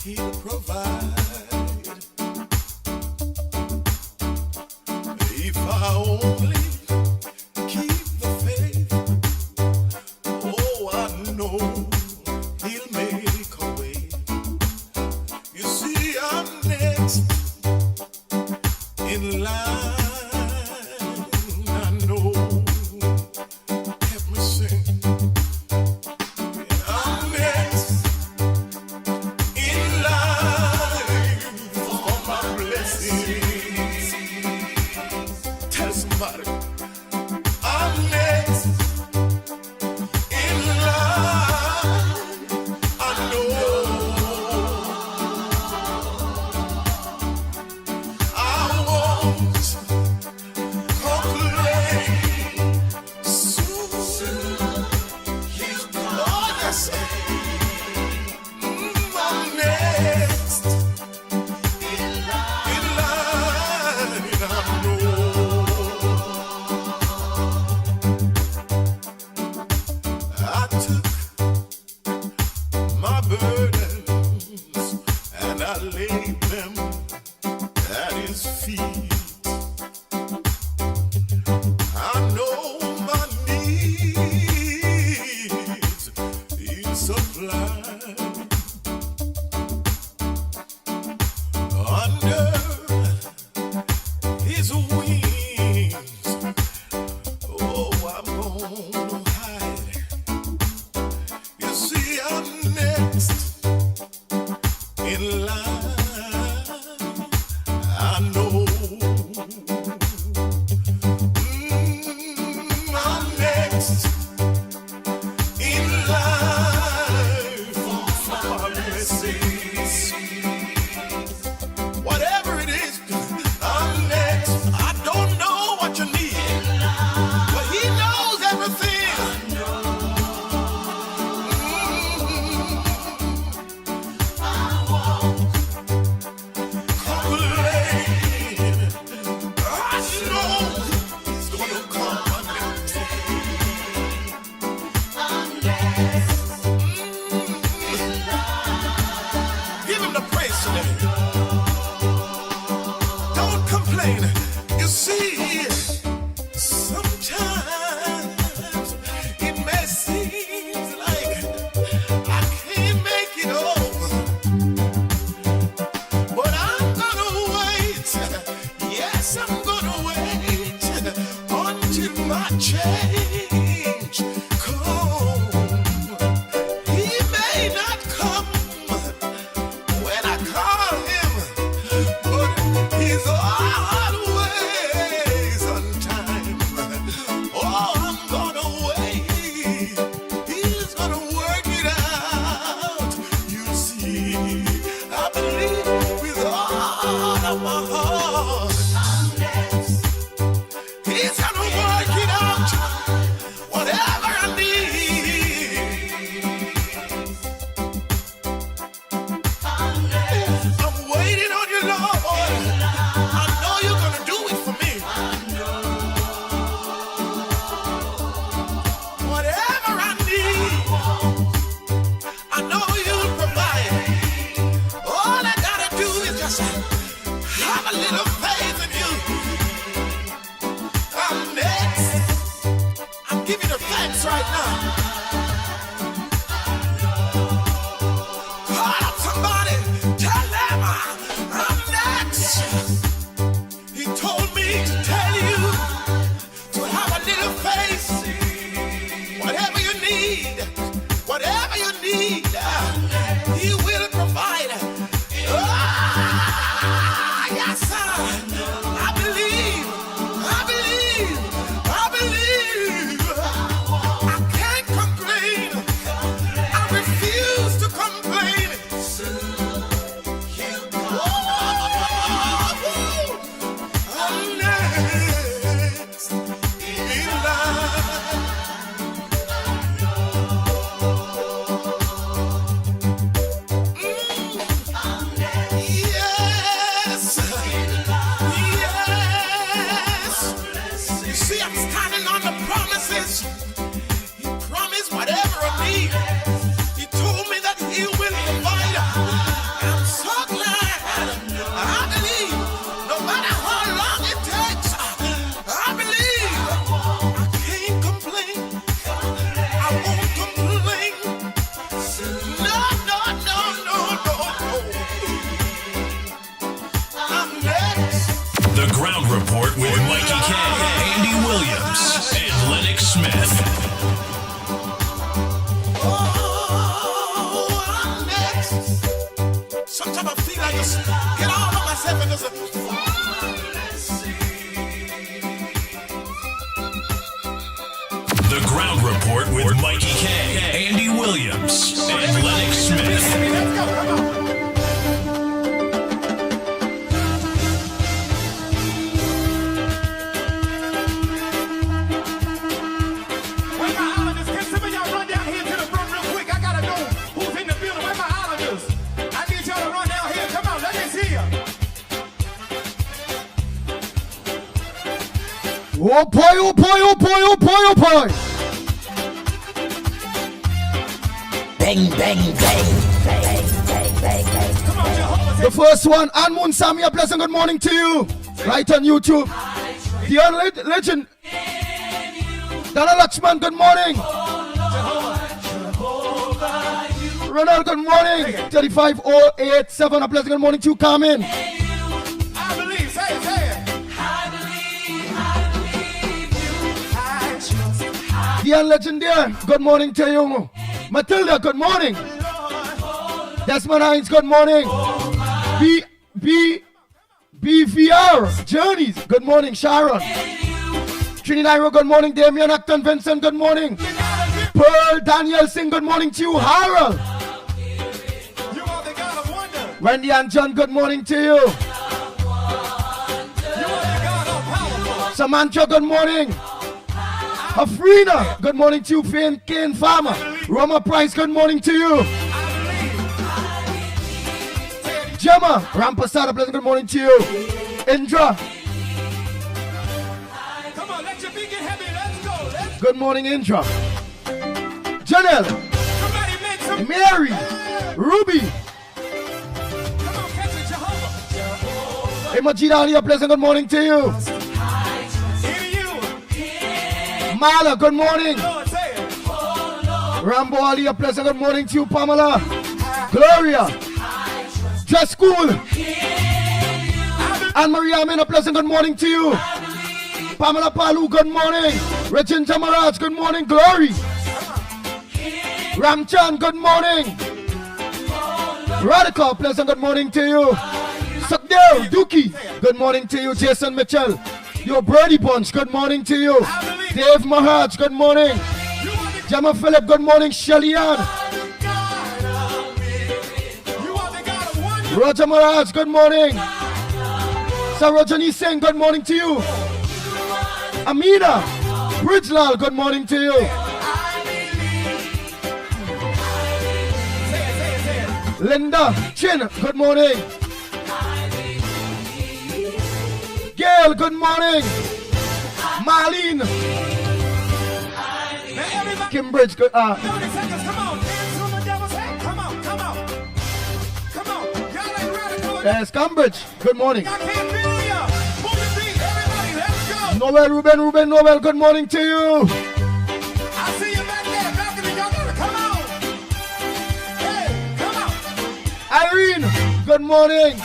He'll provide. If I only keep the faith, oh, I know he'll make a way. You see, I'm next in line. I know. Help me sing. I'm next in line for my blessings. Tell somebody, I'm next in line. I know I won't complain. Soon he'll come. Oh, yes, I'm next in line. I know I took my burdens and I laid them at his feet. I know my needs he'll supply. Under his wings, oh, I'm gonna hide. You see, I'm next in line. I know. I'm next in line for my blessings. Whatever it is, I'm next. I don't know what you need, but he knows everything. I won't complain. I know he's gonna come next. Give him the praise today. Don't complain. You see, sometimes it may seem like I can't make it over, but I'm gonna wait. Yes, I'm gonna wait until my change come. He may not come when I call him. time I feel like just get all of myself and just. The Ground Report with Mikey K, Andy Williams, and Lennox Smith. Let's go, come on. Oh boy, oh boy, oh boy, oh boy, oh boy. Bang, bang, bang, bang, bang, bang, bang. The first one, Anmun Sami, a pleasant good morning to you. Right on YouTube. The legend, Dana Lakshman, good morning. Ronald, good morning. 35087, a pleasant good morning to you, Carmen. I believe, say it. The legend there, good morning to you. Matilda, good morning. Desmond Hines, good morning. BVR, Journeys, good morning. Sharon. Trinidad, good morning. Damian Acton Vincent, good morning. Pearl Daniel Singh, good morning to you. Harold. Wendy and John, good morning to you. Samantha, good morning. Afrina, good morning to you. Kane Farmer. Roma Price, good morning to you. Gemma Rampasada, pleasant good morning to you. Indra. Come on, let your feet get heavy. Let's go. Good morning, Indra. Janelle. Somebody make some. Mary. Ruby. Come on, catch it, Jehovah. Imajida Ali, a pleasant good morning to you. Mala, good morning. Lord, say it. Rambo Ali, a pleasant good morning to you. Pamela. Gloria. Just School. Anne Marie Amin, a pleasant good morning to you. Pamela Palu, good morning. Regin Jamaraj, good morning. Glory. Ramchan, good morning. Radical, pleasant good morning to you. Sukdale, Dookie, good morning to you. Jason Mitchell. Your Birdie Bunch, good morning to you. Dave Maharaj, good morning. Gemma Phillip, good morning. Shelly Ann. Roger Maharaj, good morning. Sarojani Singh, good morning to you. Amina Bridgelal, good morning to you. Linda Chin, good morning. Gail, good morning. Marlene. Kimbridge, good. 30 seconds, come on. Dance on the devil's head. Come on. Come on. Y'all ain't radical. Yes, Cambridge, good morning. I can't feel ya. Move your feet, everybody. Let's go. Noel, Ruben, Noel, good morning to you. I see you back there. Balcony, y'all gotta come on. Hey, come on. Irene, good morning.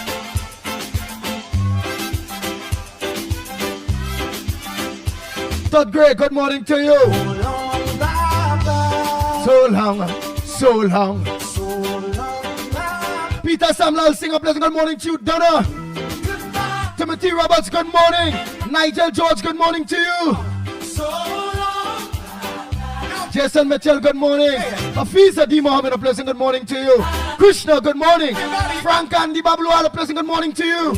Third grade, good morning to you. So long. Peter Samlal, sing a pleasant good morning to you. Donna. Timothy Roberts, good morning. Nigel George, good morning to you. Jason Mitchell, good morning. Hafiza D. Mohammed, a pleasant good morning to you. Krishna, good morning. Frank Andy Bablual, a pleasant good morning to you.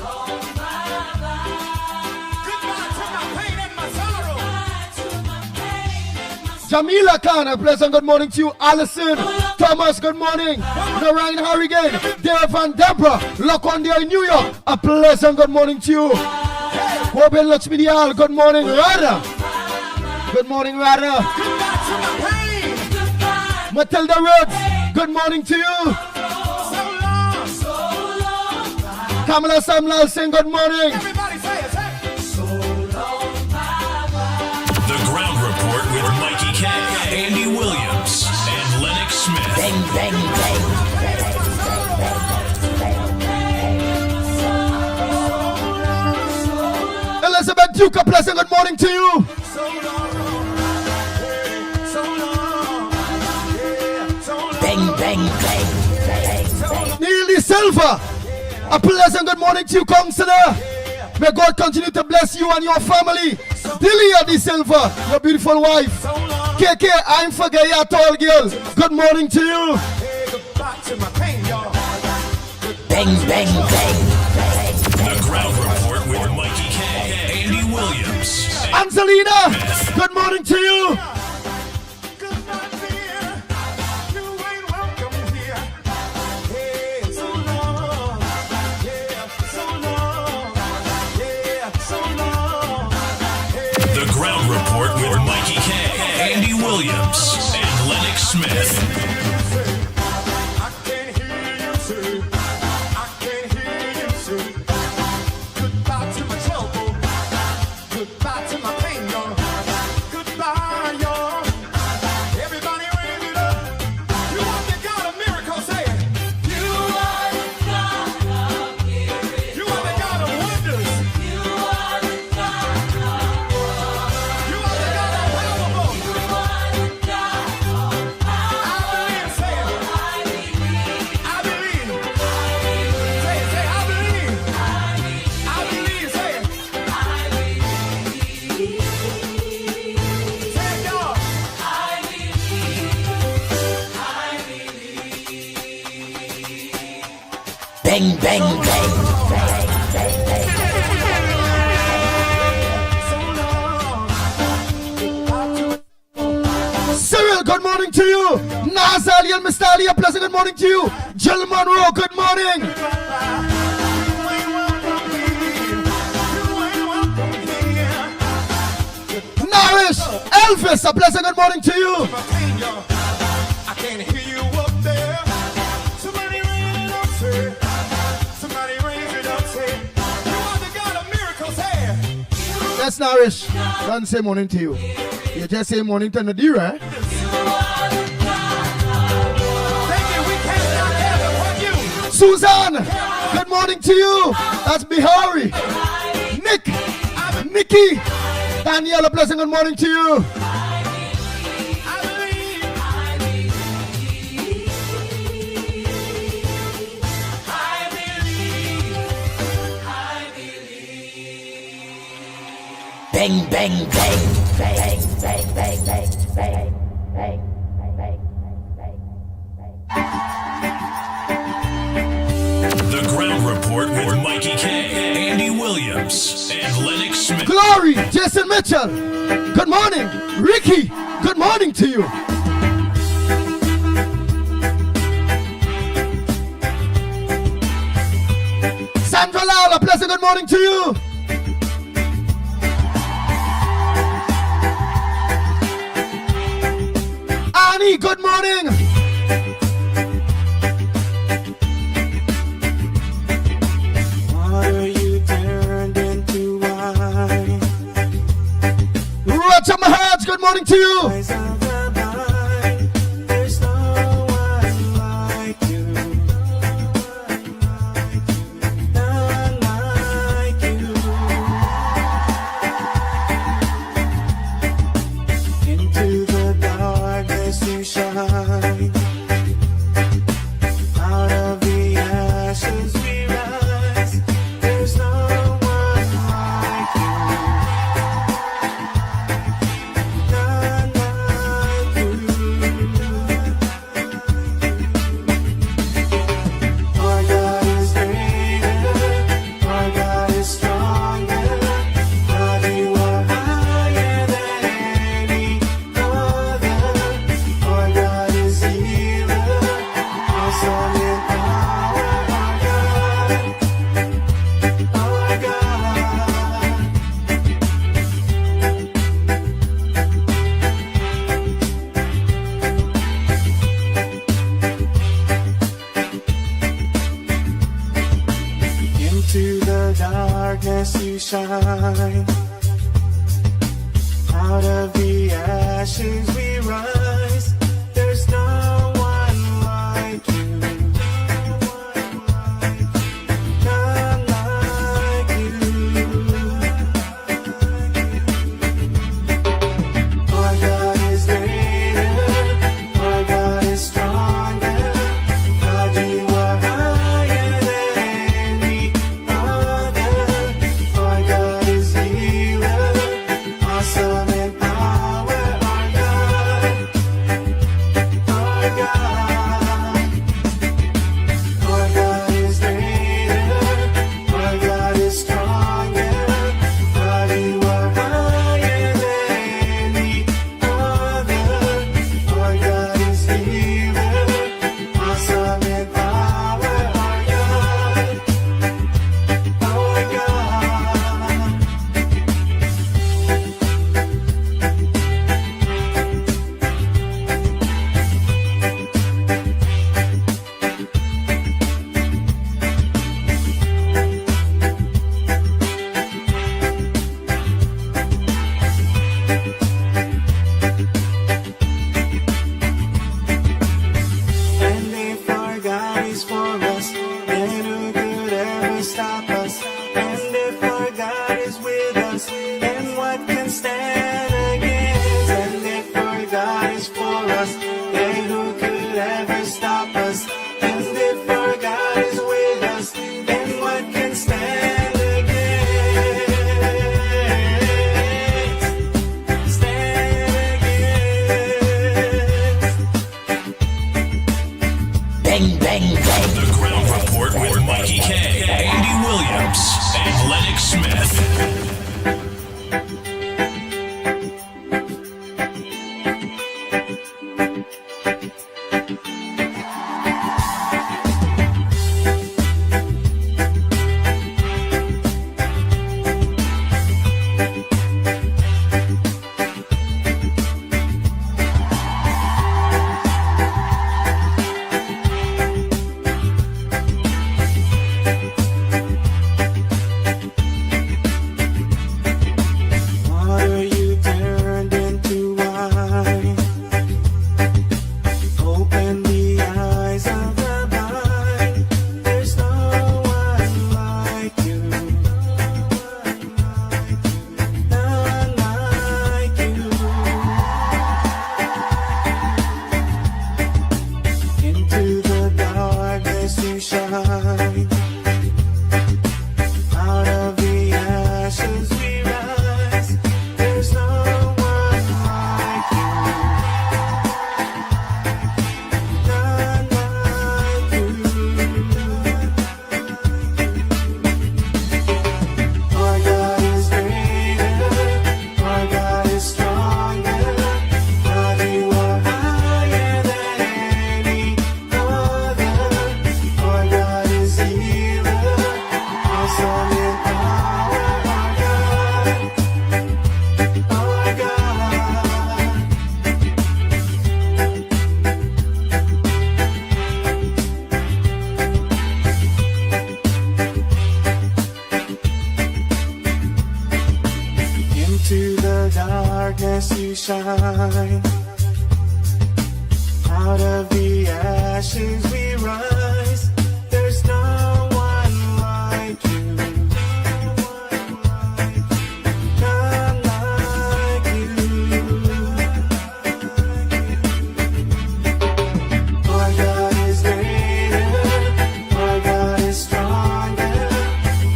Jamila Khan, a pleasant good morning to you. Alison Thomas, good morning. Narayan Harrigan, Dave and Deborah, Lacondia in New York, a pleasant good morning to you. Corbin Lachmidial, good morning. Rada, good morning, Rada. Matilda Rhodes, good morning to you. Kamala Samlal Singh, good morning. The Ground Report with Mikey K, Andy Williams, and Lennox Smith. Bang, bang, bang, Elizabeth Duke, a pleasant good morning to you. bang, bang, bang, bang, bang. Neely Silva, A pleasant good morning to you, Counselor. May God continue to bless you and your family. Delia De Silva, your beautiful wife. KK, I ain't forget you at all, girl. Good morning to you. Bang, bang, bang. The Ground Report with Mikey K, Andy Williams, and Angelina, good morning to you. The Ground Report with Mikey K, Andy Williams, and Lennox Smith. Bang, bang, bang. Cyril, good morning to you. Nazali and Mr. Ali, a pleasant good morning to you. Jill Monroe, good morning. Narish, Elvis, a pleasant good morning to you. I can't hear you up there. Somebody raise it up, say. Somebody raise it up, say. You are the God of miracles, hey. Yes, Narish, don't say morning to you. You just say morning to Nadira, eh? Thank you, we cannot have it with you. Suzanne, good morning to you. That's Bihari. Nick, Mickie, Danielle, a pleasant good morning to you. Bang, bang, bang. Bang, bang, bang, bang, bang, bang, bang, The Ground Report with Mikey K, Andy Williams, and Lennox Smith. Glory, Jason Mitchell, good morning. Ricky, good morning to you. Sandra Lal, a pleasant good morning to you. Annie, good morning. Water you turned into wine. Roger Maharaj, good morning to you. Eyes of the blind. There's no one like you. None like you. Into the darkness you shine. Out of the ashes we rise. There's no one like you. None like you. Our God is greater. Our God is stronger. God, you are higher than any other. Our God is healer. Awesome in power. Our God. Into the darkness you shine. Out of the ashes we rise. There's no one like you. None like you. Our God is greater. Our God is stronger. God, you are higher than any God is for us, then who could ever stop us? And if our God is with us, then what can stand against? And if our God is for us, then who could ever stop us? And if our God is with us, then what can stand against? Stand against. Bang, bang, bang. The Ground Report with Mikey K, Andy Williams, and Lennox Smith. Water you turned into wine. Open the eyes of the blind. There's no one like you. None like you. Into the darkness you shine. Out of the ashes we rise. There's no one like you. None like you. Our God is greater. Our God is stronger. God, you are higher than any other. Our God is healer. Awesome in power. Our God. Into the darkness you shine. Out of the ashes we rise. There's no one like you. None like you. Our God is greater. Our God is stronger.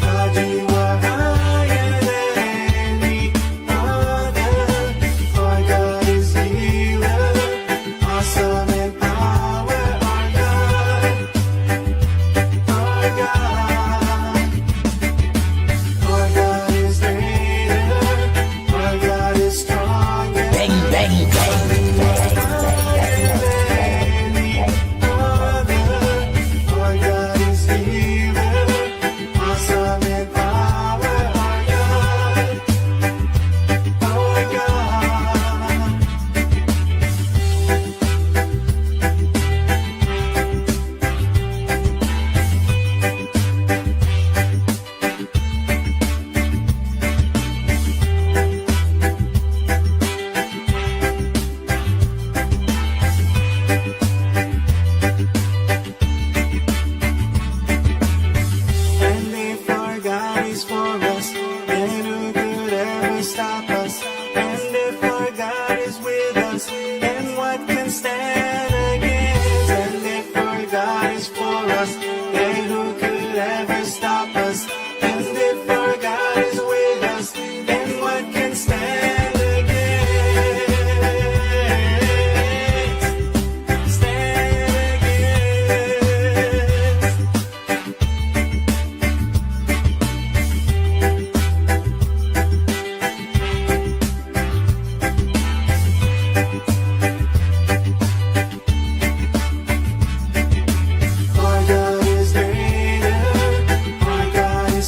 God, you are higher than any other. Our God is healer. Awesome in power. Our God. Our God. Our God is greater. Our God is stronger. Bang, bang, bang. Our God is healer, awesome in power. Our God. And if our God is for us, then who could ever stop us? And if our God is with us, then what can stand against? And if our God is for us, then who could ever stop us? And if our God is with us, then what can stand against? Stand against. Our God is greater. Our God is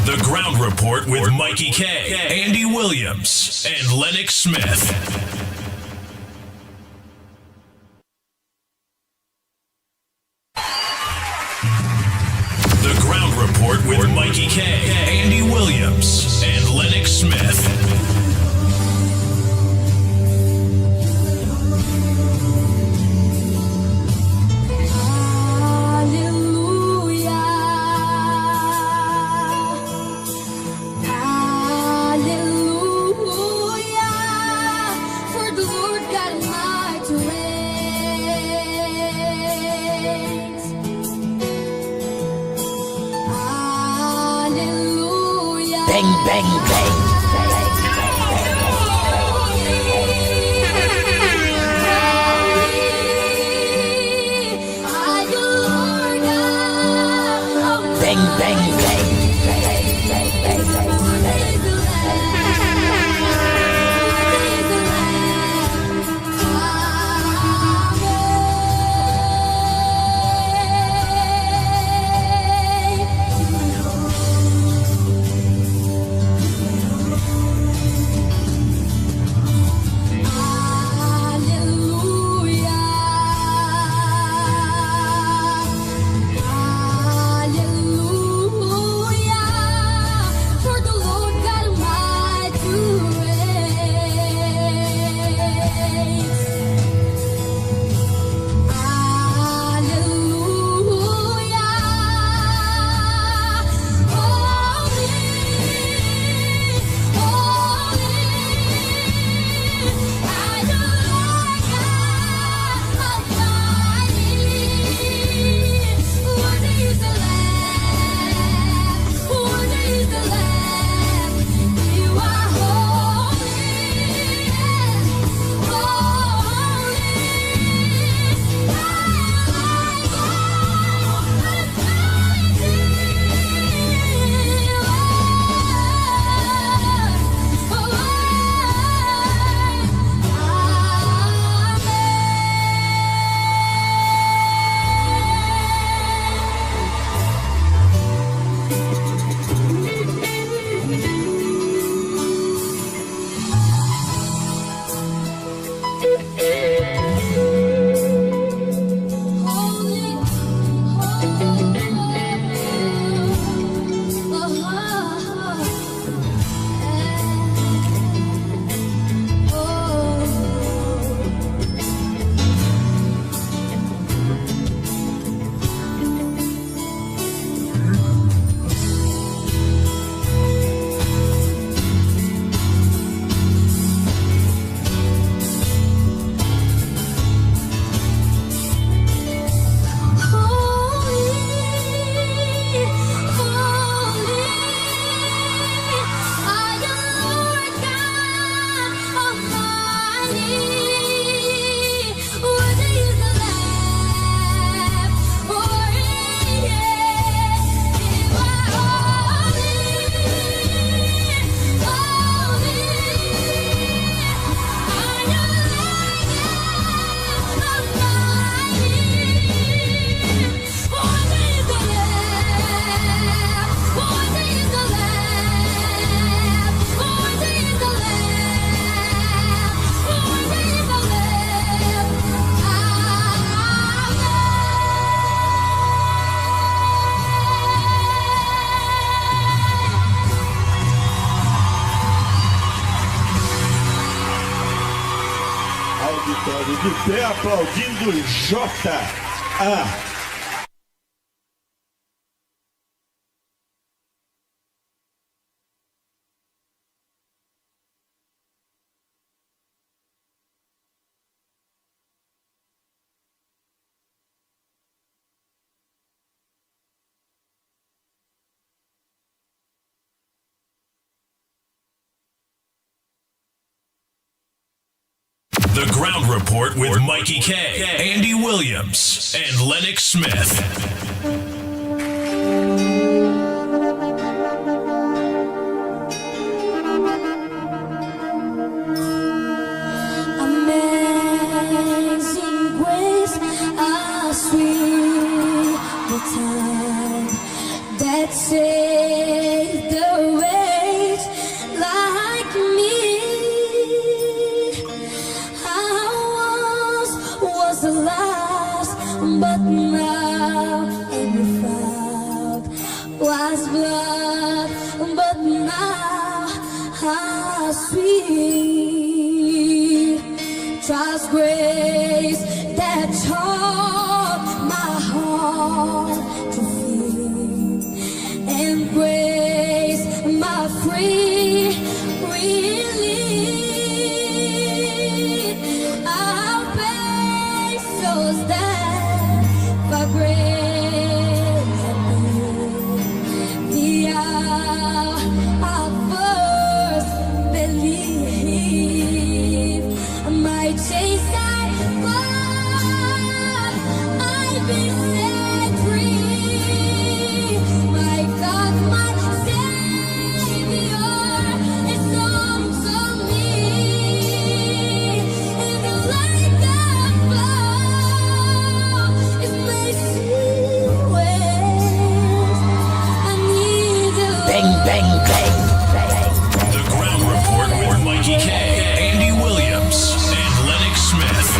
The Ground Report with Mickie K, Andy Williams, and Lennox Smith. The Ground Report with Mickie K, Andy Williams, and Lennox Smith. Bang, bang, bang. Bang, bang, bang. De pé aplaudindo J.A. The Ground Report with Mickie K, Andy Williams, and Lennox Smith. Amazing grace, how sweet the time that saved the rage like me. I was lost, but now am found. Was blood, but now how sweet. Trust grace that taught my heart to feel, and grace my free relief. Our faith shows that for grace the hour I first believed. My chains I fall, I've been set free. My God, my Savior is on to me. In the light of love is my ways. I need you. Bang, bang, bang, bang. The Ground Report with Mikey K, Andy Williams, and Lennox Smith.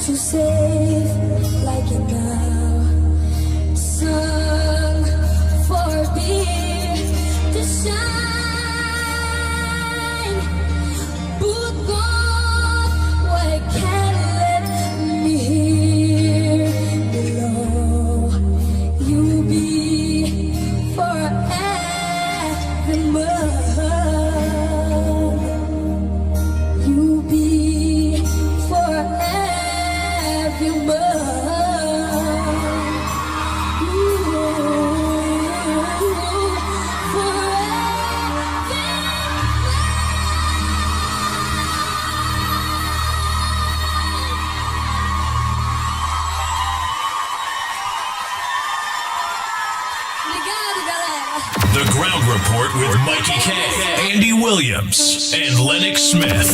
To save like it now, sun forbid to shine, but God, why can't let me here below? You be forevermore. You be The Ground Report with Mikey K, Andy Williams, and Lennox Smith.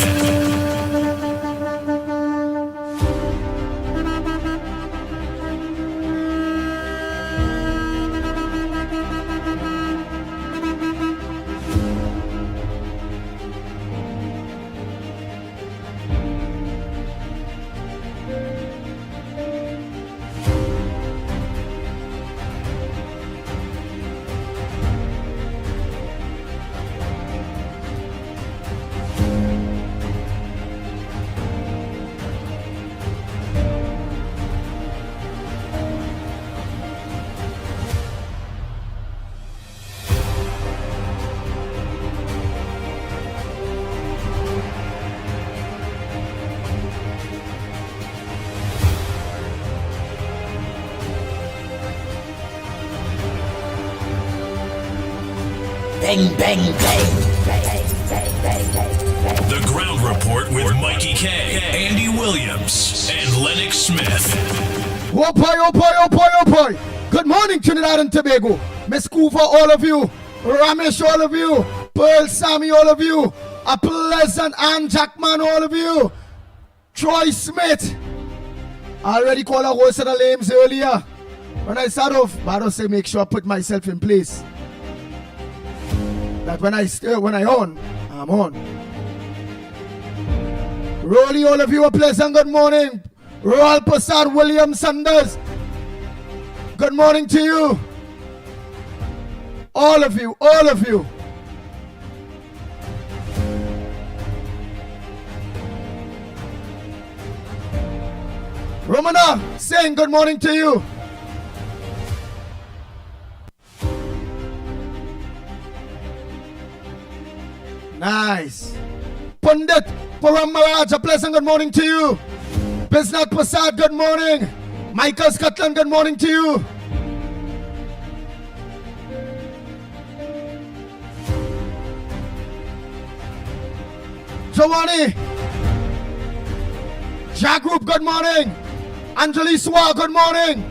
Bang, bang, bang. The Ground Report with Mikey K, Andy Williams, and Lennox Smith. Oh boy, oh boy, oh boy, oh boy. Good morning, Trinidad and Tobago. Miss Kufa, all of you. Ramesh, all of you. Pearl Sammy, all of you. A Pleasant and Jackman, all of you. Troy Smith. I already called a whole set of names earlier. When I start off, I don't say make sure I put myself in place. That when I on, I'm on. Rolly, all of you, a pleasant good morning. Royal Passad, William Sanders. Good morning to you. All of you, all of you. Romana, saying good morning to you. Nice. Pundit Param Maraj, a pleasant good morning to you. Bisnath Prasad, good morning. Michael Scotland, good morning to you. Giovanni. Jack Group, good morning. Anjali Swa, good morning.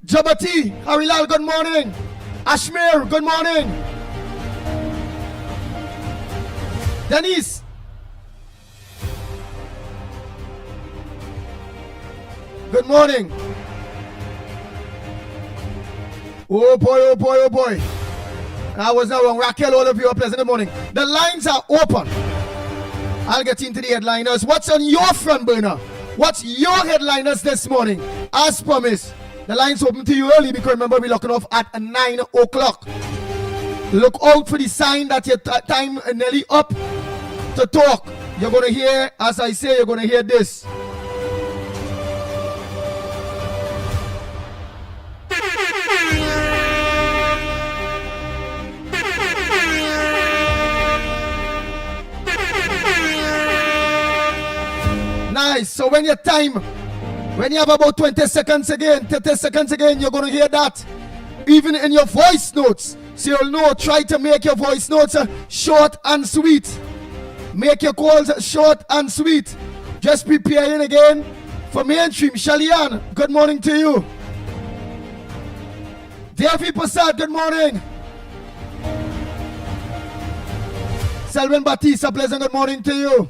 Jabati, Harilal, good morning. Ashmir, good morning. Denise. Good morning. Oh boy, oh boy, oh boy. I was not wrong. Raquel, all of you, a pleasant good morning. The lines are open. I'll get into the headliners. What's on your front burner? What's your headliners this morning? As promised, the lines open to you early because remember we're locking off at 9 o'clock. Look out for the sign that your time is nearly up to talk. You're going to hear, as I say, you're going to hear this. Nice. So when you have about 20 seconds again, 30 seconds again, you're going to hear that. Even in your voice notes. So you'll know, try to make your voice notes short and sweet. Make your calls short and sweet. Just preparing again for mainstream. Shalian, good morning to you. David Prasad, good morning. Selwyn Batista, pleasant good morning to you.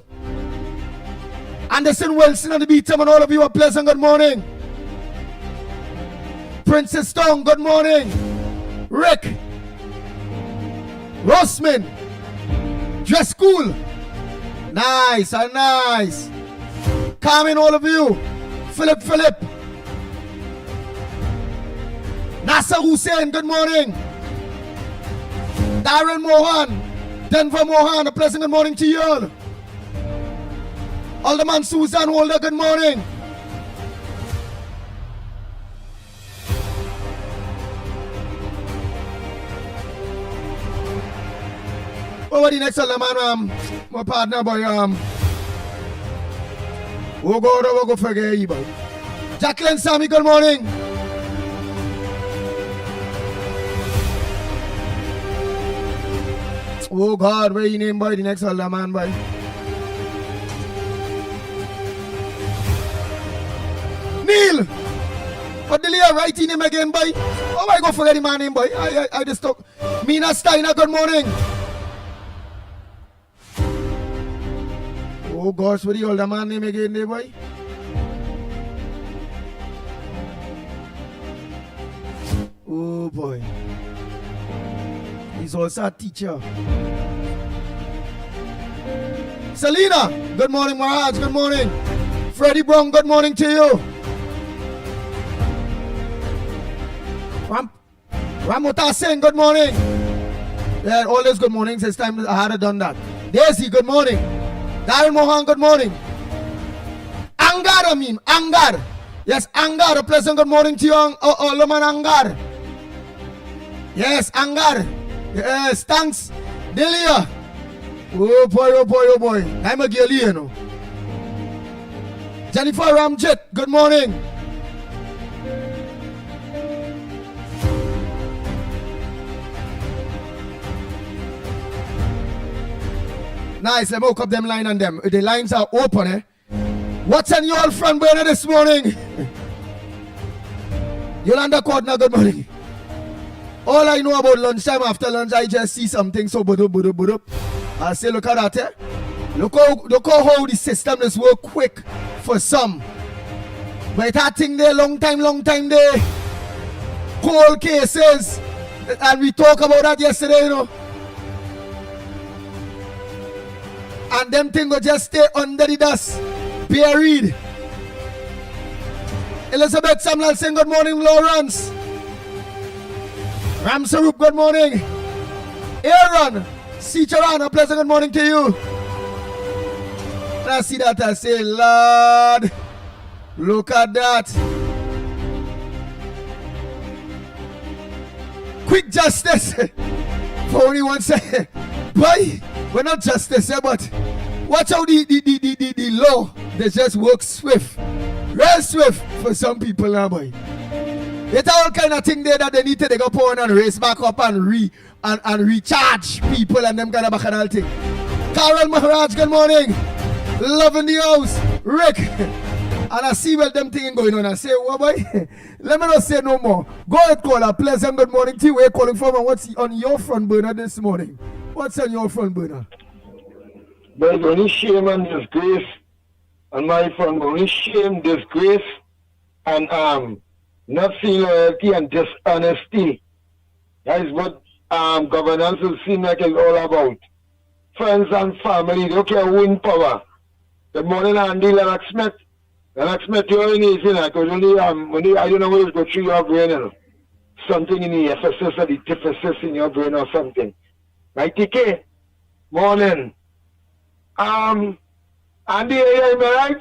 Anderson Wilson on the beat, and all of you, a pleasant good morning. Princess Tong, good morning. Rick. Rossman. Dress cool. Nice and nice. Carmen, all of you. Philip. Nasser Hussein, good morning. Darren Mohan. Denver Mohan, a pleasant good morning to you all. Alderman Susan Holder, good morning. Over the next Alderman, my partner boy, we'll go forget you, boy. Jacqueline Sammy, good morning. Oh God, where you name boy, the next Alderman boy. Neil! What the layer writing him again, boy? Oh, I go forget the man name, boy. I just talk. Mina Steiner, good morning. Oh gosh, what the older man name again there, boy? Oh boy. He's also a teacher. Selena, good morning. Maharaj, good morning. Freddie Brown, good morning to you. Ramota Singh, good morning. Yeah, all those good mornings. It's time I had done that. Daisy, good morning. Darren Mohan, good morning. Angar. Yes, Angar, a pleasant good morning to you, Loman Angar. Yes, Angar. Yes, thanks. Delia. Oh boy. I'm a girl, you know. Jennifer Ramjet, good morning. Nice, let me hook up them line and them. The lines are open, eh? What's on your front burner this morning? Yolanda Cordner, good morning. All I know about lunchtime, after lunch, I just see something so budup. I say, look at that, eh? Look how the system is work quick for some. But that thing there, long time there. Cold cases. And we talked about that yesterday, you know. And them things will just stay under the dust. Buried. Elizabeth Samuel saying good morning, Lawrence. Ramsarup, good morning. Aaron, Sicharan, a pleasant good morning to you. And I see that, I say, Lord, look at that. Quick justice. For only one second. Boy, we're not justice, but watch out the law. They just work swift. Real swift for some people now, boy. It's all kind of thing there that they need to take up on and race back up and recharge people and them kind of bacchanal thing. Carol Maharaj, good morning. Loving the house. Rick. And I see what them thing going on. I say, what boy? Let me not say no more. Go ahead, caller. Pleasant good morning to you. Where you calling from and what's on your front burner this morning? What's on your front burner? There's only shame and disgrace on my front. Only shame, disgrace, and not seeing loyalty and dishonesty. That is what governance will seem like it's all about. Friends and family, they don't care who in power. Good morning, Andy Lennox Smith. Lennox Smith, you're in easy, because only I don't know what is going through your brain, you know. Something in the emphasis or the deficit in your brain or something. Right, TK? Morning. Andy, are you right?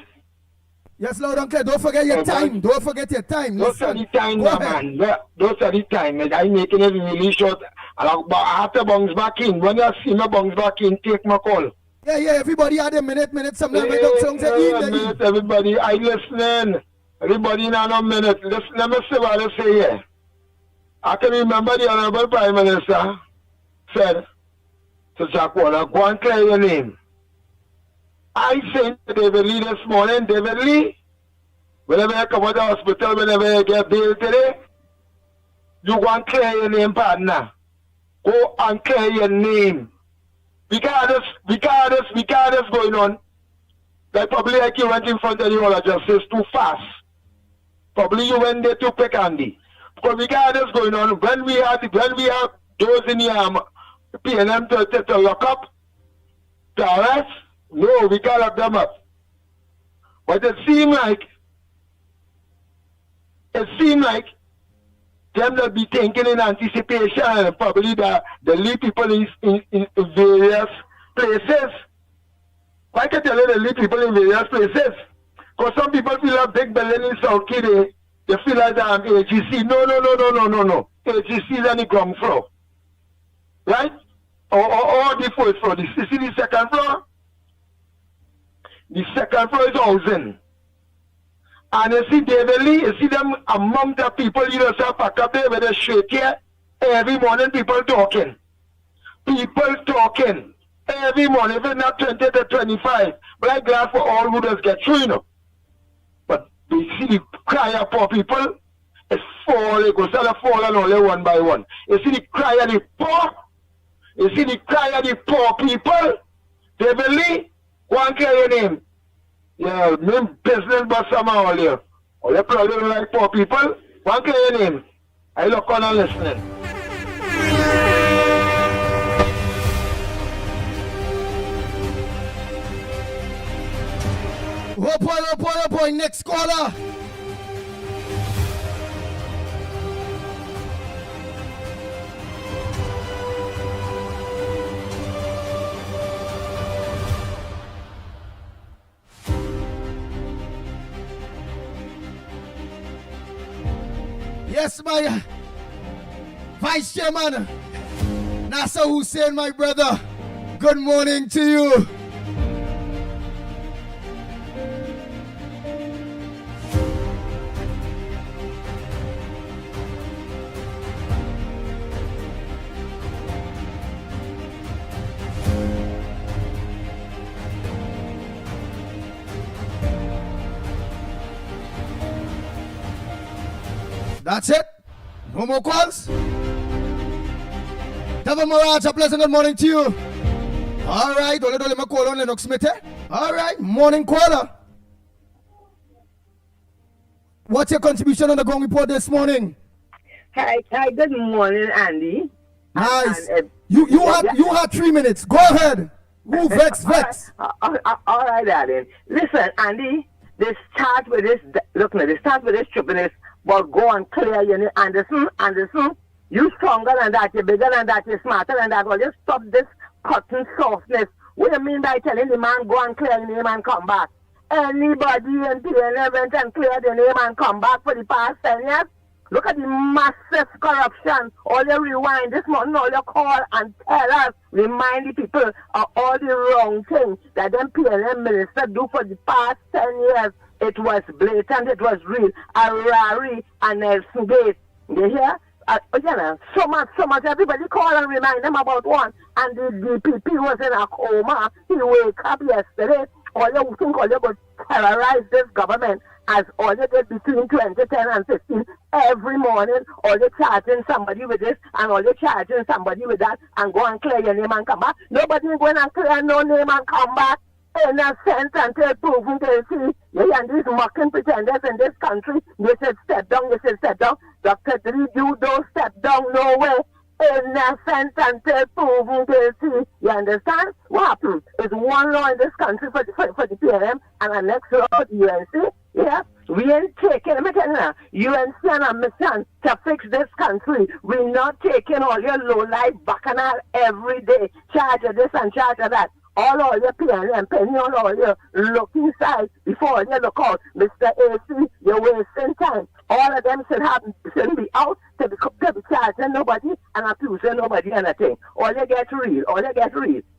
Yes, Lord Uncle, don't forget your time. Don't forget your time. Those are the time, man. Those are the time. I'm making it really short. And I have to bounce back in. When you see me bounce back in, take my call. Yeah, everybody had a minute. Sometimes minute, everybody. I listening. Everybody in a minute. Listen, let me see what I say here. I can remember the Honorable Prime Minister said to Jack Warner, go and clear your name. I said to David Lee this morning, David Lee, whenever you come out of the hospital, whenever you get bail today, you go and clear your name, partner. Go and clear your name. Regardless going on, that probably like you went in front of the Hall of Justice too fast. Probably you went there too quick, Andy. Because regardless going on, when we have those in the PNM to lock up, to arrest, no, we can't lock them up. But it seemed like them that be thinking in anticipation, and probably the lead people in various places. I can tell you the lead people in various places. Because some people feel a big building in South Key, they feel like AGC. No. AGC is on the ground floor. Right? Or the first floor. This is the second floor. The second floor is housing. And you see David Lee, you see them among the people, you know, so pack up there with a straight here. Every morning people talking. People talking. Every morning, if it's not 20 to 25. But I'm glad for all who does get through, you know. But we see the cry of poor people, it's falling, it goes to falling only one by one. You see the cry of the poor, you see the cry of the poor people. David Lee, go and clear your name. Yeah, name business but somehow all here. All you probably don't like poor people, go and clear your name. I look on and listening. Oh boy, next caller. Yes, my Vice Chairman, Nasser Hussein, my brother. Good morning to you. That's it. No more calls. Devon Mirage, a pleasant good morning to you. All right, Ole call on Lennox Smith. All right, morning caller. What's your contribution on the Gong Report this morning? Hi, good morning, Andy. Nice. You had 3 minutes. Go ahead. Move, vex. All right, darling. Listen, Andy, they start with this stupidness, but go and clear you. Anderson, you stronger than that, you bigger than that, you smarter than that. Well, just stop this cotton softness. What do you mean by telling the man go and clear your name and come back? Anybody in PNM went and cleared the name and come back for the past 10 years? Look at the massive corruption. All you rewind this morning, all you call and tell us, remind the people of all the wrong things that them PNM minister do for the past 10 years. It was blatant, it was real. Arari and Nelson Gate. You hear? So much. Everybody call and remind them about one. And the DPP was in a coma. He woke up yesterday. All you think all you could terrorize this government as all you get between 2010 and 15 every morning, all you charging somebody with this and all you charging somebody with that and go and clear your name and come back. Nobody going and clear no name and come back. Innocent until proven guilty. You and these mocking pretenders in this country, they said step down. Dr. Dre, you don't step down no way. Innocent until proven guilty. You understand? What happened? Is one law in this country for the PNM and the next law for the UNC. Yeah? We ain't taking, let me tell you, UNC and a mission to fix this country. We're not taking all your low-life bacchanal every day. Charge of this and charge of that. All your PNM, penny on all your look inside before you look out. Mr. AC, you're wasting time. All of them shouldn't be out to be charging nobody and accusing nobody anything. All you get real.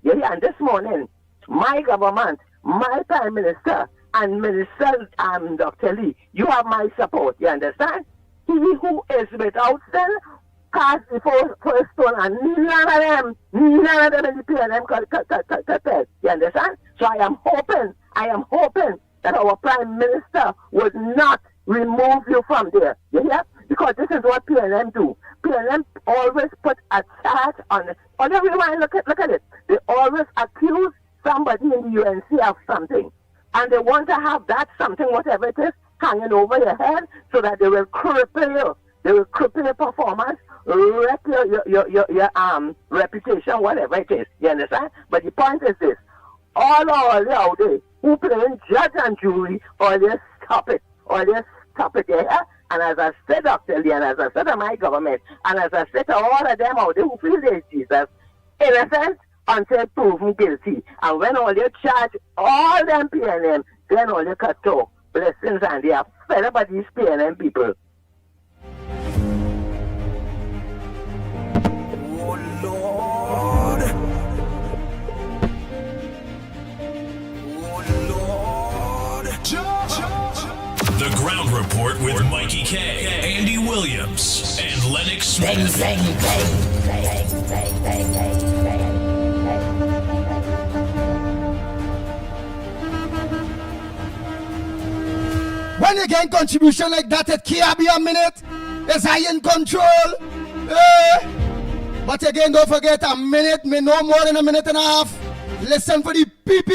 You hear? And this morning, my government, my Prime Minister, and Minister Dr. Lee, you have my support. You understand? He who is without sin, cast before first stone, and none of them in the PNM. You understand? So I am hoping that our Prime Minister would not remove you from there. You hear? Because this is what PNM do. PNM always put a charge on it. On everyone, look at it. They always accuse somebody in the UNC of something. And they want to have that something, whatever it is, hanging over your head so that they will cripple you. They will cripple your performance, wreck your reputation, whatever it is. You understand? But the point is this. All you out there who playing judge and jury, all you stop it. Yeah? And as I said, Dr. Lee, and as I said to my government, and as I said to all of them out there who feel there's Jesus, innocent until proven guilty. And when all you charge all them PNM, then all you cut talk. Blessings, and they are fed up by these PNM people. Oh Lord. Oh Lord. The Ground Report with Mikey K, Andy Williams, and Lennox Smith. When you get contribution like that, it can't be a minute. It's high in control. But again, don't forget a minute, no more than a minute and a half. Listen for the beep.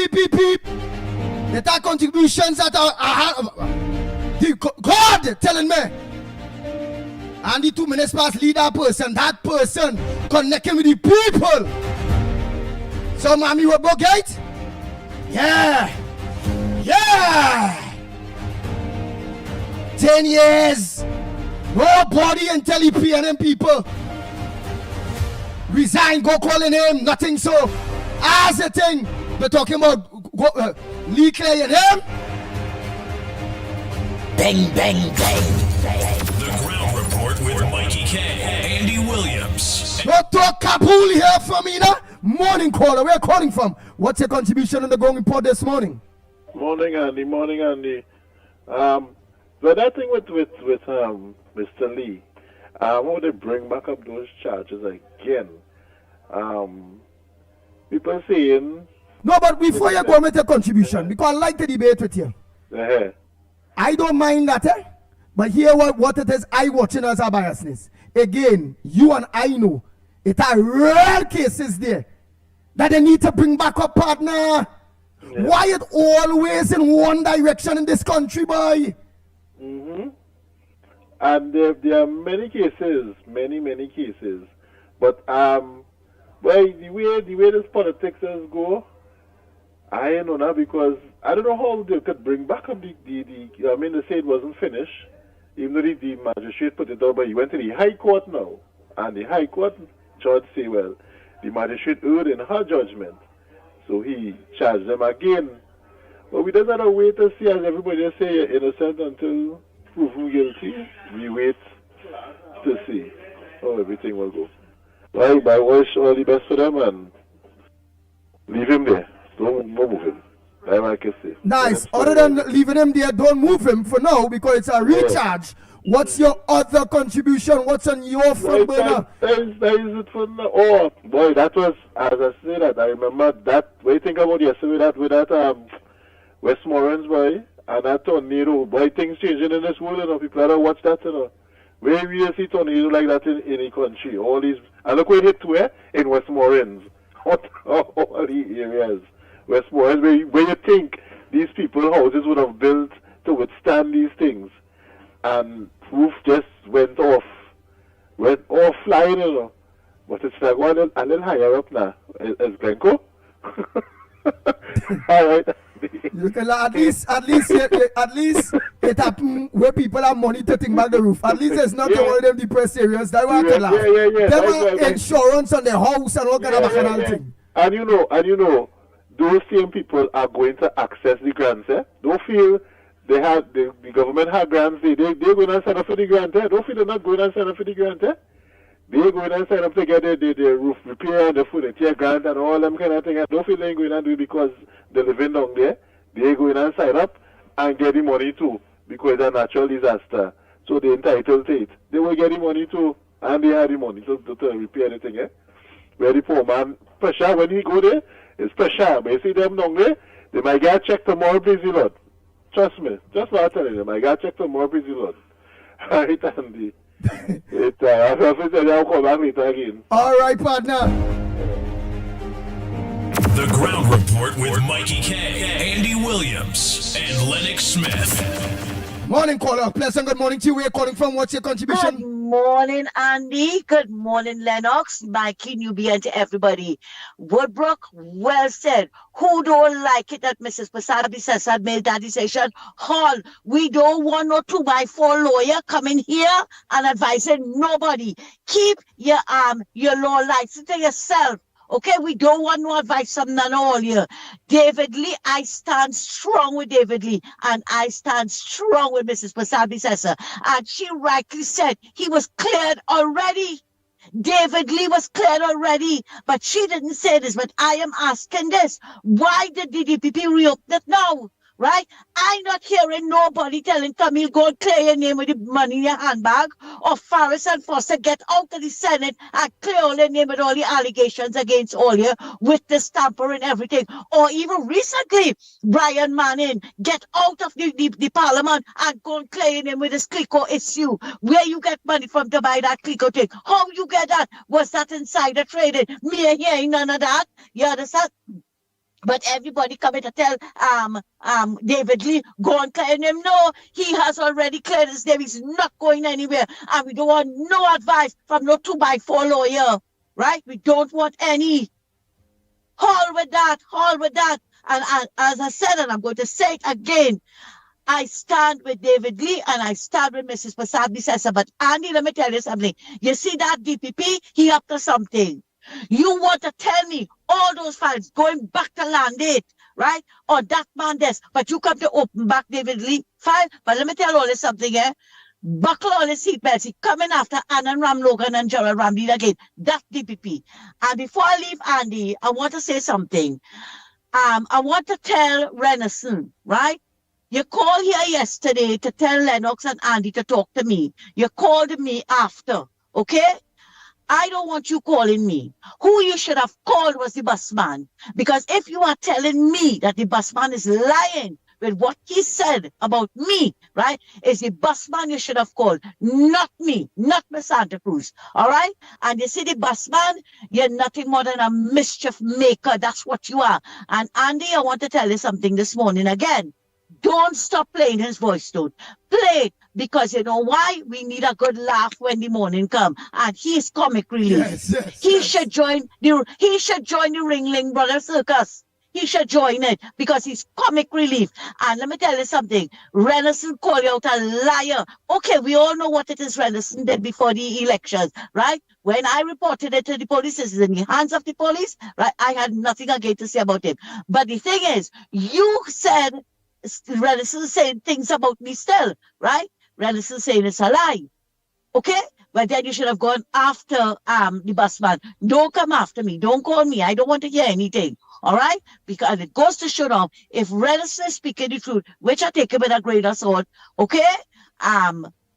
That are contributions that are God telling me. And the 2 minutes past lead that person connecting with the people. So mommy will book it? Yeah. 10 years. Nobody until the PNM people resign, go calling him, nothing. So as a thing, they're talking about Lee Clay and him. Bang. The Ground Report with Mikey K, Andy Williams. Dr. Kabul here from me now. Morning caller, where are you calling from? What's your contribution on the Gong Report this morning? Morning, Andy. So that thing with Mr. Lee, I want to bring back up those charges again. People saying... No, but before you go with your contribution, because I like to debate with you. Uh-huh. I don't mind that, But here what it is, I watching as a biasness. Again, you and I know it are real cases there that they need to bring back up, partner. Yeah. Why it always in one direction in this country, boy? Mm-hmm. And there are many cases, many cases. But well, the way this politics has go, I don't know now, because I don't know how they could bring back up the I mean, they say it wasn't finished, even though the magistrate put it out, but he went to the High Court now, and the High Court judge say, well, the magistrate erred in her judgment, so he charged them again. But we just have to wait to see, as everybody just say, you're innocent until proven guilty. We wait to see how everything will go. Well, I wish all the best for them, and leave him there. Don't move him. That's what I can say. Nice. Other than leaving him there, don't move him for now because it's a recharge. What's your other contribution? What's on your front burner? That is it for now. Oh, boy, that was, as I say that, I remember that, what do you think about yesterday, with that Westmoreland, boy, and that tornado, boy, things changing in this world, you know, people gotta watch that, you know. Where we see tornado like that in any country, all these, and look where it hit where? In Westmoreland. All the areas. Westmoreland, where you think these people houses would have built to withstand these things, and roof just went off flying, you know. But it's like one a little higher up now. Is Glencoe? All right. You can at least it happen where people have money to think about the roof. At least it's not one of them depressed areas. That one can laugh. Them have insurance on their house and all kind of bacchanal thing. And you know, those same people are going to access the grants. Don't feel they have the government have grants. They're going to sign up for the grant. Don't feel they're not going to sign up for the grant. They're going to sign up to get the roof repair and the furniture grant and all them kind of things. Don't feel they're going to do it because they're living down there. They're going to sign up and get the money too because it's a natural disaster. So they're entitled to it. They will get the money too, and they have the money to repair the thing. Where the poor man, pressure, when he go there, it's pressure. But you see them down there, they might get checked tomorrow, busy Lord. Trust me. Just what I'm telling them. I got checked tomorrow, busy Lord. Right, Andy. I'll come back later again. All right, partner. The Ground Report with Mikey K, Andy Williams, and Lennox Smith. Morning, caller. Pleasant good morning to you. Where you calling from? What's your contribution? Good morning, Andy. Good morning, Lennox, Mikey, Newbie, and to everybody. Woodbrook, well said. Who don't like it that Mrs. Pasabi says had made that decision? Hall, we don't want no 2x4 lawyer coming here and advising nobody. Keep your law license to yourself. Okay, we don't want no advice from none all here. David Lee, I stand strong with David Lee, and I stand strong with Mrs. Pasabi Sessa. And she rightly said he was cleared already. David Lee was cleared already, but she didn't say this, but I am asking this. Why did the DPP reopen it now? Right? I'm not hearing nobody telling Camille, go and clear your name with the money in your handbag, or Farris and Foster get out of the Senate and clear all their name with all the allegations against all you with the stamper and everything. Or even recently, Brian Manning get out of the parliament and go and clear your name with this Clico issue. Where you get money from to buy that Clico thing? How you get that? Was that insider trading? Me hearing none of that. You understand? But everybody coming to tell David Lee, go and clear him. No, he has already cleared his name. He's not going anywhere. And we don't want no advice from no 2x4 lawyer. Right? We don't want any. Haul with that. And as I said, and I'm going to say it again, I stand with David Lee and I stand with Mrs. Pasabi Sessa. But Andy, let me tell you something. You see that DPP? He up to something. You want to tell me all those files going back to land it, right? Or that man desk, but you come to open back David Lee file. But let me tell all this something, buckle all his seatbelts. He coming after Annan Ram Logan and Gerald Ramdeed again. That's DPP. And before I leave, Andy, I want to say something. I want to tell Renison, right? You called here yesterday to tell Lennox and Andy to talk to me. You called me after, okay? I don't want you calling me. Who you should have called was the busman. Because if you are telling me that the busman is lying with what he said about me, right, is the busman you should have called, not me, not Miss Santa Cruz, all right? And you see the busman, you're nothing more than a mischief maker. That's what you are. And Andy, I want to tell you something this morning again. Don't stop playing his voice tone. Play it, because you know why? We need a good laugh when the morning come, and he's comic relief. He should join the Ringling Brothers Circus. He should join it because he's comic relief. And let me tell you something. Renison called you out a liar. Okay, we all know what it is Renison did before the elections, right? When I reported it to the police, it's in the hands of the police, right? I had nothing again to say about him. But the thing is, you said Renison saying things about me still, right? Renison saying it's a lie. Okay? But then you should have gone after the busman. Don't come after me. Don't call me. I don't want to hear anything. All right? Because it goes to show now, if Renison is speaking the truth, which I take it with a grain of salt, okay?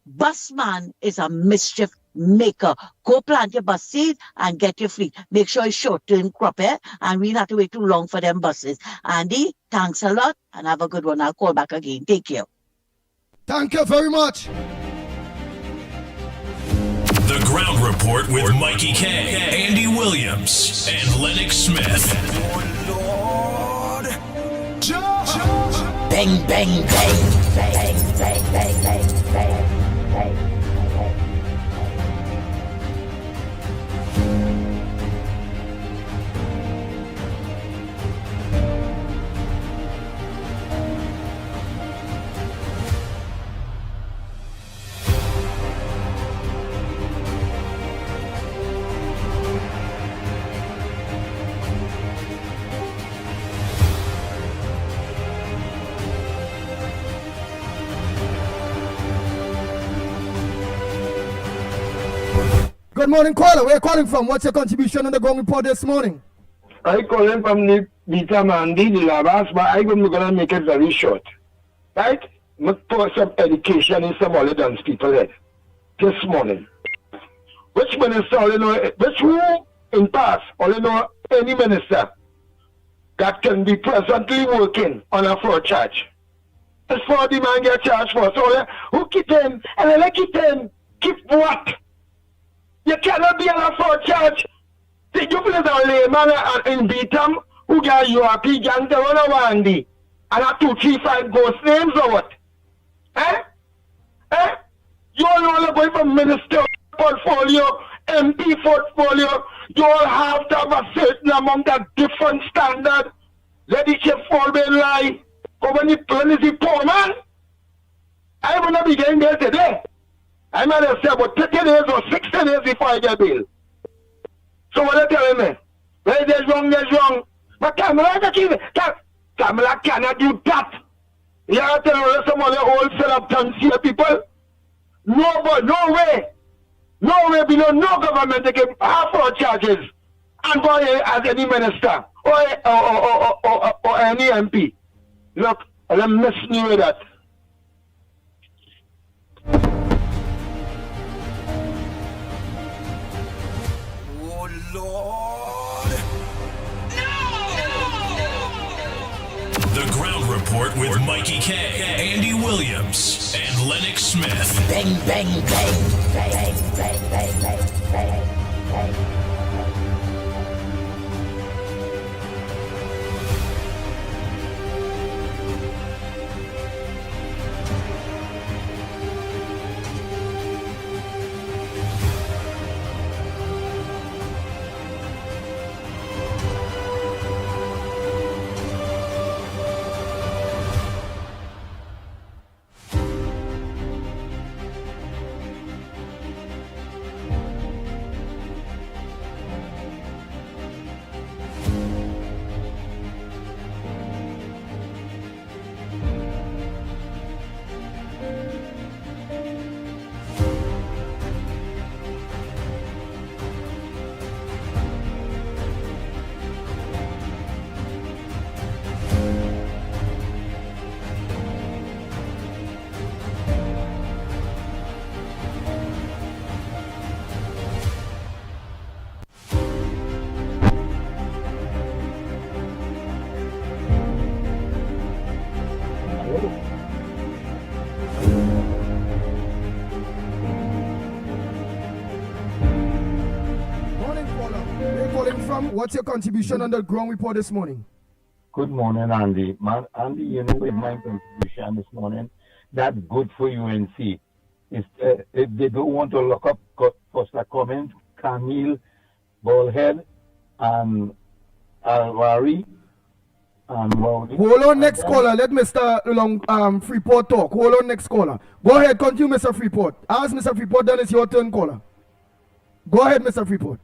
Busman is a mischief maker. Go plant your bus seed and get your fleet. Make sure it's short-term crop, and we don't have to wait too long for them buses. Andy, thanks a lot, and have a good one. I'll call back again. Take care. Thank you very much. The Ground Report with Mikey K, Andy Williams, and Lennox Smith. Bang, bang, bang, bang, bang, bang, bang, bang, bang. Good morning, caller. Where are you calling from? What's your contribution on the Ground Report this morning? I calling from the Vitamandi, the Labas, but I'm going to make it very short. Right? I'm pour some education in some other dance people head this morning. Which minister, all you know, which who in past, all you know, any minister that can be presently working on a fraud charge. As for the man get charged for, so who keep him, and I like keep him, keep what? You cannot be on a fraud charge. See, you put a layman in Beatam who got URP gang to run around and a 2, 3, 5 ghost names or what? Eh? Eh? You all want to go from minister portfolio, MP portfolio, you all have to have a certain amount of different standard. Let the chip fall in line. But when the plan is the poor man, I will not be getting there today. I might have said about 30 days or 60 days before I get bill. So what are you telling me? Well, there's wrong. But Kamala cannot do that. You are telling me some of the old set up sincere people? No, but no way. No way below no government to give half our charges and go as any minister or any MP. Look, I'm messing you with that. The Ground Report with Mikey K, Andy Williams, and Lennox Smith. Bang, bang, bang, bang, bang, bang, bang, bang, bang. from? What's your contribution on the ground report this morning? Good morning, Andy. Man, Andy, you know, with my contribution this morning, that's good for UNC. If they don't want to lock up Foster Cummins, Camille, Ballhead, and Alwari, and Rowley. Hold on, next caller. Let Mr. Long Freeport talk. Hold on, next caller. Go ahead, continue, Mr. Freeport. Ask Mr. Freeport, then it's your turn, caller. Go ahead, Mr. Freeport.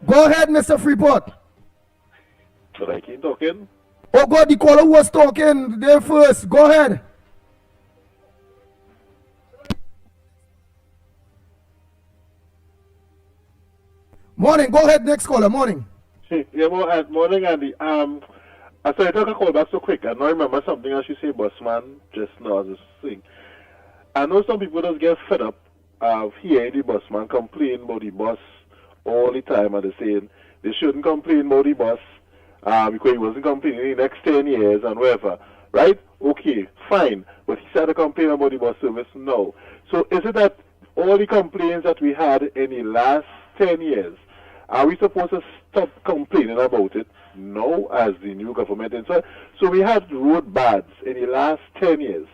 Go ahead, Mr. Freeport. Should I keep talking? Oh God, the caller was talking there first. Go ahead. Morning. Go ahead, next caller. Morning. Yeah, morning, Andy. I saw you talk a call back so quick. I know I remember something else you say, Bossman, just now as a thing. I know some people just get fed up of hearing the Bossman complain about the boss all the time, and they're saying they shouldn't complain about the boss because he wasn't complaining in the next 10 years and whatever. Right? Okay, fine. But he started complaining about the bus service now. So is it that all the complaints that we had in the last 10 years, are we supposed to stop complaining about it? No, as the new government. And so we had road bads in the last 10 years.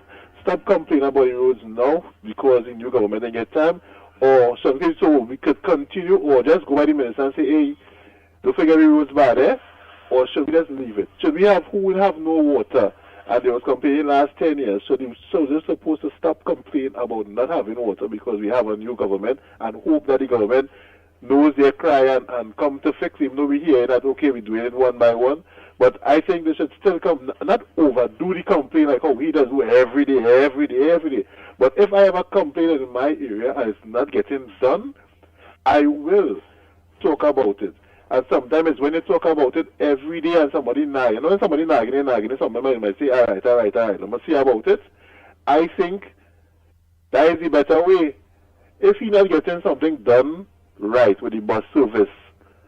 Stop complaining about the roads now because the new government didn't get time, or something so we could continue, or just go by the minister and say, hey, don't forget the roads bad, eh? Or should we just leave it? Should we have, who will have no water? And they was complaining last 10 years, so they're supposed to stop complaining about not having water because we have a new government and hope that the government knows their cry and come to fix, even though we hear that, okay, we're doing it one by one. But I think they should still come, not overdo the complaint like how he does do every day. But if I have a complaint in my area and it's not getting done, I will talk about it. And sometimes when you talk about it every day and somebody nagging, you know, when somebody nagging, somebody might say, all right, let me see about it. I think that is the better way. If he's not getting something done right with the bus service,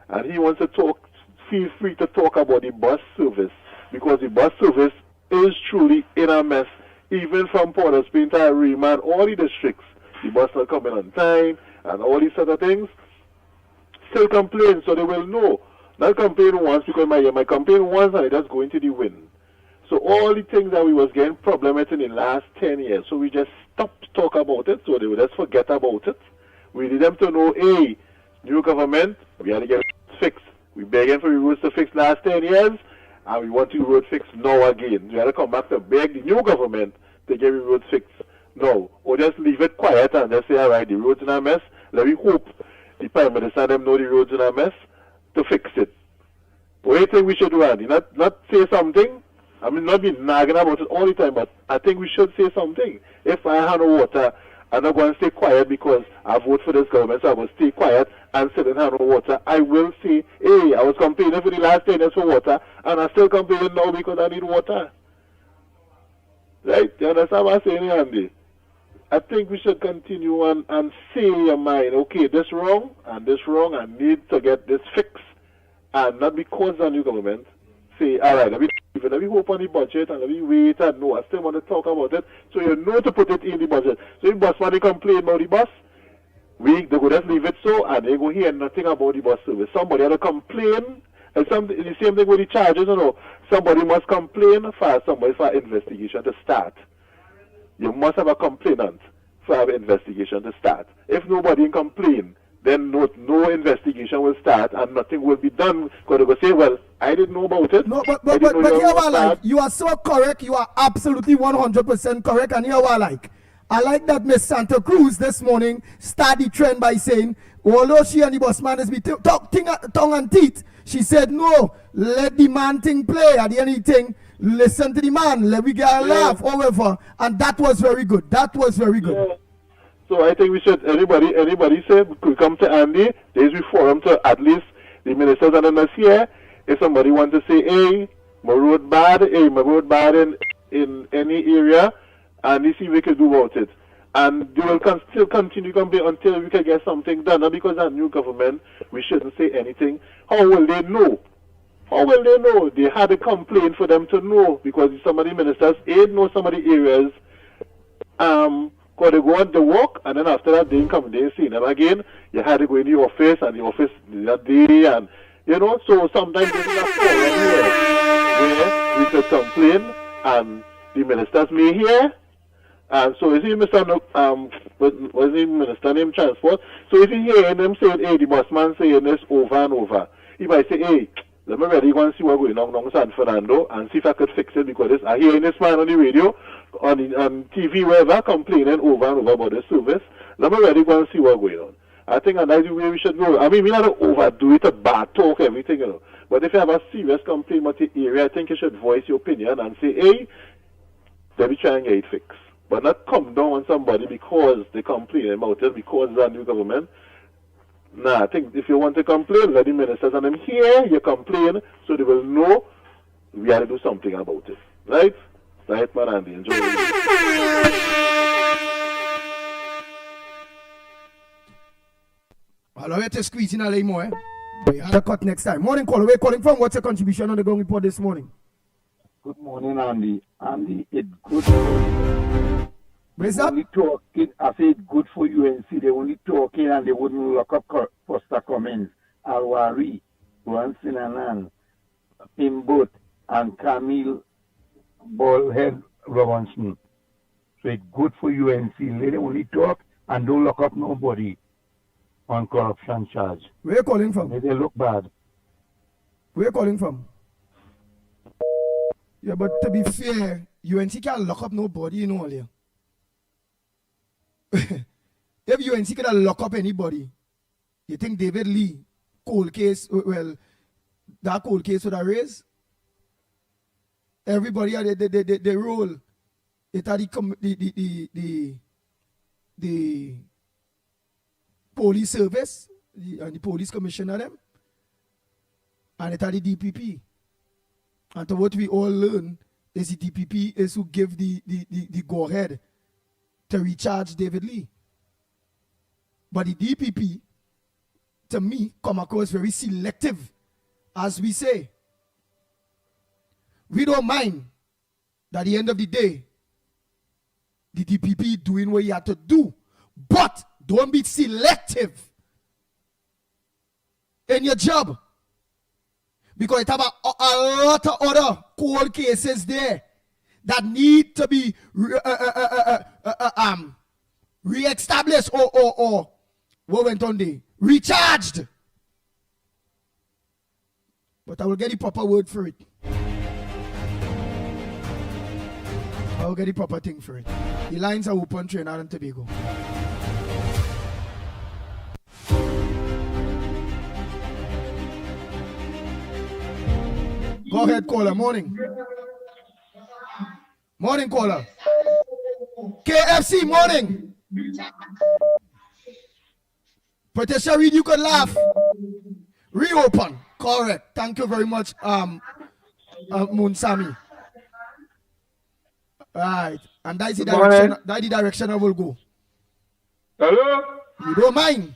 and he wants to talk, feel free to talk about the bus service, because the bus service is truly in a mess, even from Port of Spain to Rima and all the districts. The bus not coming on time and all these other things. Still complain so they will know. Not complain once because my complain once and it just go into the wind. So all the things that we was getting problematic in the last 10 years, so we just stopped talk about it, so they would just forget about it. We need them to know, hey, new government, we had to get it fixed. We begging for the roads to fix last 10 years, and we want the road fixed now again. We had to come back to beg the new government to get the roads fixed now. Or just leave it quiet and just say, all right, the road's in a mess. Let me hope the Prime Minister them know the road's in a mess to fix it. What do you think we should do, Andy? Not say something? I mean, not be nagging about it all the time, but I think we should say something. If I have no water, I'm not going to stay quiet because I vote for this government, so I will stay quiet and sit and have no water. I will say, hey, I was complaining for the last 10 years for water, and I'm still complaining now because I need water. Right? You understand what I'm saying, Andy? I think we should continue and say in your mind, okay, this wrong, I need to get this fixed, and not because of the new government. Say, all right, let me hope on the budget and let me wait and no, I still want to talk about it, so you know to put it in the budget. So if bus money complain about the bus, they go just leave it so, and they go hear nothing about the bus service. Somebody had to complain, and the same thing with the charges, you know. Somebody must complain for investigation to start. You must have a complainant for an investigation to start. If nobody can complain, then no investigation will start and nothing will be done. Because they will say, well, I didn't know about it. No, but here I like, you are so correct. You are absolutely 100% correct. And here I like that Miss Santa Cruz this morning started the trend by saying, although she and the boss man is be tongue and teeth, she said, no, let the man thing play. At the end of the thing, listen to the man, let me get a laugh, however. And that was very good. Yeah. So I think we should, anybody say, could come to Andy, there's a forum to at least the ministers and the here. If somebody want to say, hey, my road bad in any area, and you see what we can do about it. And they will still continue complaining until we can get something done. Not because of new government, we shouldn't say anything. How will they know? They had a complaint for them to know, because some of the ministers know some of the areas Because they go on the walk, and then after that, they didn't come, they didn't see them again. You had to go in the office, and the office that day, and, you know, so sometimes there's a forum here where we could complain, and the ministers may hear. And so is he Mr. Was he Minister named Transport? So if you hear them saying, hey, the boss man saying this over and over, he might say, hey, let me ready go and see what's going on San Fernando and see if I could fix it, because I hearing this man on the radio, on TV, wherever, complaining over and over about the service. Let me ready go and see what's going on. I think that's the way we should go. I mean, we not overdo it, a bad talk, everything, you know. But if you have a serious complaint about the area, I think you should voice your opinion and say, hey, let me try and get it fixed. But not come down on somebody because they complain about it, because it's a new government. Nah, I think if you want to complain, let the ministers and them hear you complain, so they will know we have to do something about it. Right? Right, man, Andy. Enjoy it. I'll have to squeeze in a little more, eh? We have a cut next time. Morning, caller. Where calling from? What's your contribution on the Gong Report this morning? Good morning, Andy. Andy, it's good. Where's that? Only talking, I say it's good for UNC. They only talking and they wouldn't lock up Foster Cummins, Alwari, Branson Annan, Pimbot, and Camille Ballhead Robinson. So it's good for UNC. They only talk and don't lock up nobody on corruption charge. Where you calling from? They look bad. Where you calling from? Yeah, but to be fair, UNC can't lock up nobody, you know, earlier. If UNC can lock up anybody, you think David Lee, cold case, well, that cold case would have raised? Everybody, they roll. It had the police service, and the police commissioner them, and it had the DPP. And to what we all learn is the DPP is who give the go-ahead to recharge David Lee. But the DPP, to me, come across very selective, as we say. We don't mind that at the end of the day, the DPP doing what he had to do. But don't be selective in your job. Because it have a lot of other cold cases there that need to be re-established or what went on there? Recharged. But I will get the proper word for it. I will get the proper thing for it. The lines are open, Trinidad and Tobago. Go ahead, caller. Morning. Morning, caller. KFC, morning. Patricia Reed, you could laugh. Reopen. Correct. Thank you very much, Munsami. Right. And that's the direction I will go. Hello? You don't mind.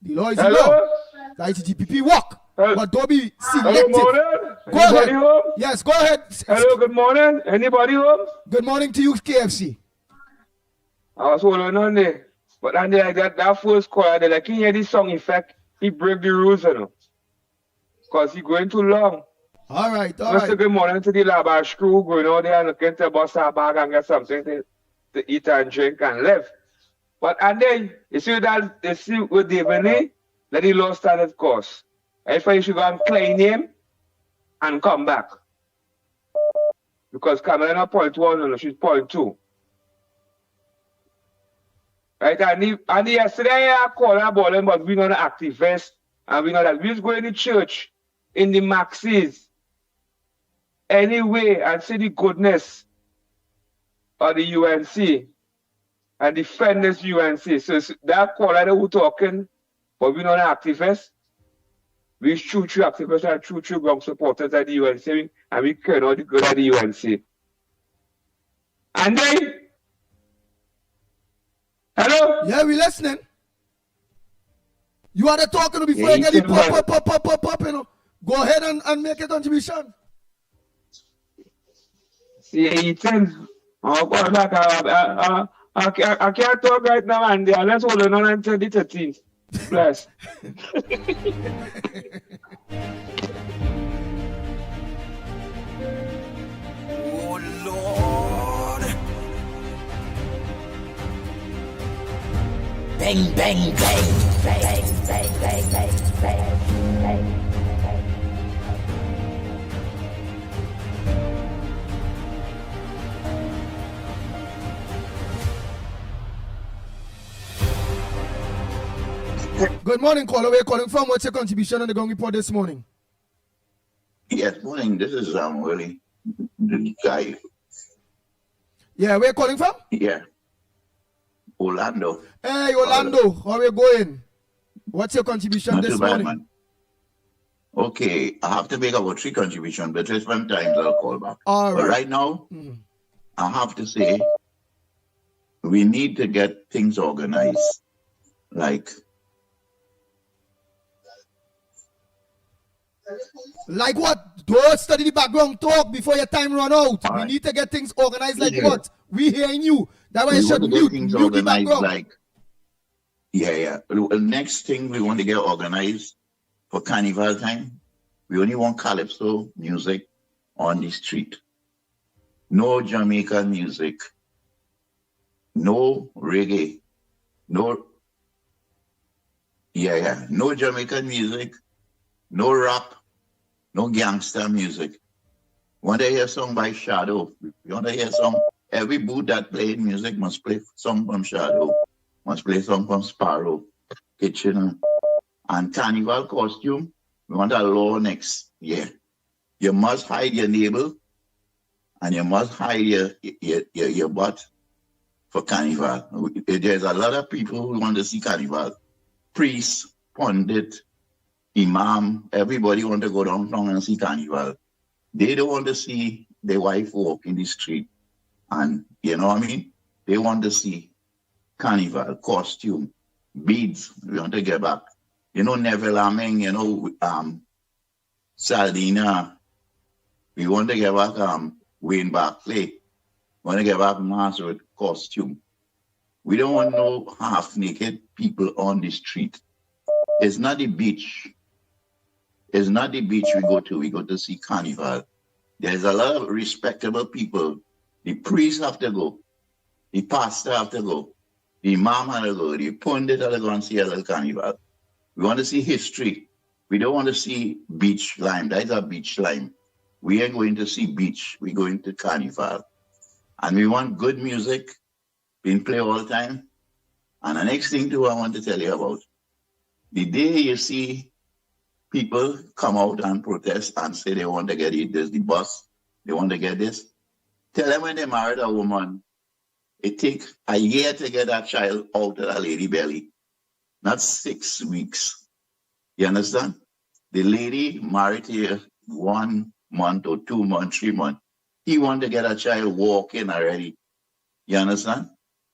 The law is the law. That's the GPP work. But don't be selective. Hello, morning. Go Anybody ahead. home? Yes, go ahead. Hello, good morning. Anybody home? Good morning to you, KFC. I was holding on there. But then I got that first call, I can hear this song effect. He break the rules, you know. Because he going too long. All right, all Mr. right. Good morning to the lab screw, going out there and looking to bust our bag and get something to eat and drink and live. But and then, you see with David Lee, that he lost standard course. I thought you should go and claim him and come back. Because Cameron point 1 and she's point 2. Right, and yesterday I called about them, but we're not activists, and we know that we're going to church in the Maxis anyway and see the goodness of the UNC and defend this UNC. So that caller that we're talking, but we're not activists. We true activists and true ground supporters at the UNC, and we care all the good at the UNC. And then, hello? Yeah, we listening. You are the talking before you get it pop, you know. Go ahead and make a contribution. See, eating. Oh, God, I can't talk right now, Andy. Let's hold on until the 13th. Bless. Oh Lord. Bang, bang, bang, bang, bang, bang, bang, bang, bang, bang. Good morning, caller. Where you calling from? What's your contribution on the Gong Report this morning? Yes, morning. This is Willie, the guy. Yeah, where you calling from? Yeah, Orlando. Hey, Orlando. How are you going? What's your contribution Not this too bad, morning? man. Okay, I have to make about 3 contributions, but there's one time I'll call back. All But right. right now, I have to say, we need to get things organized. Like what? Don't study the background talk before your time run out. We need to get things organized like Yeah. what? We hearing you. That way we you should want to get mute things the organized. background. Like, yeah. The next thing we want to get organized for Carnival time, we only want calypso music on the street. No Jamaican music. No reggae. No Jamaican music. No rap. No gangster music. Want to hear song by Shadow? You want to hear song? Every booth that playing music must play song from Shadow. Must play song from Sparrow, Kitchener. And Carnival costume, we want a law next year. You must hide your navel and you must hide your butt for Carnival. There's a lot of people who want to see Carnival. Priests, pundit, imam, everybody want to go downtown and see Carnival. They don't want to see their wife walk in the street. And you know what I mean? They want to see Carnival, costume, beads. We want to get back. You know, Neville Aming, you know, Sardina. We want to get back Wayne Barclay. We want to get back mass with costume. We don't want no half-naked people on the street. It's not the beach. It's not the beach we go to. We go to see Carnival. There's a lot of respectable people. The priest have to go. The pastor have to go. The imam have to go. The pundit have to go and see a little Carnival. We want to see history. We don't want to see beach lime. That is a beach lime. We ain't going to see beach. We're going to Carnival. And we want good music being played all the time. And the next thing too I want to tell you about. The day you see people come out and protest and say they want to get this, the bus, they want to get this, tell them when they married a woman, it takes a year to get that child out of a lady belly, not 6 weeks. You understand? The lady married here 1 month or 2 months, 3 months. He want to get a child walking already. You understand?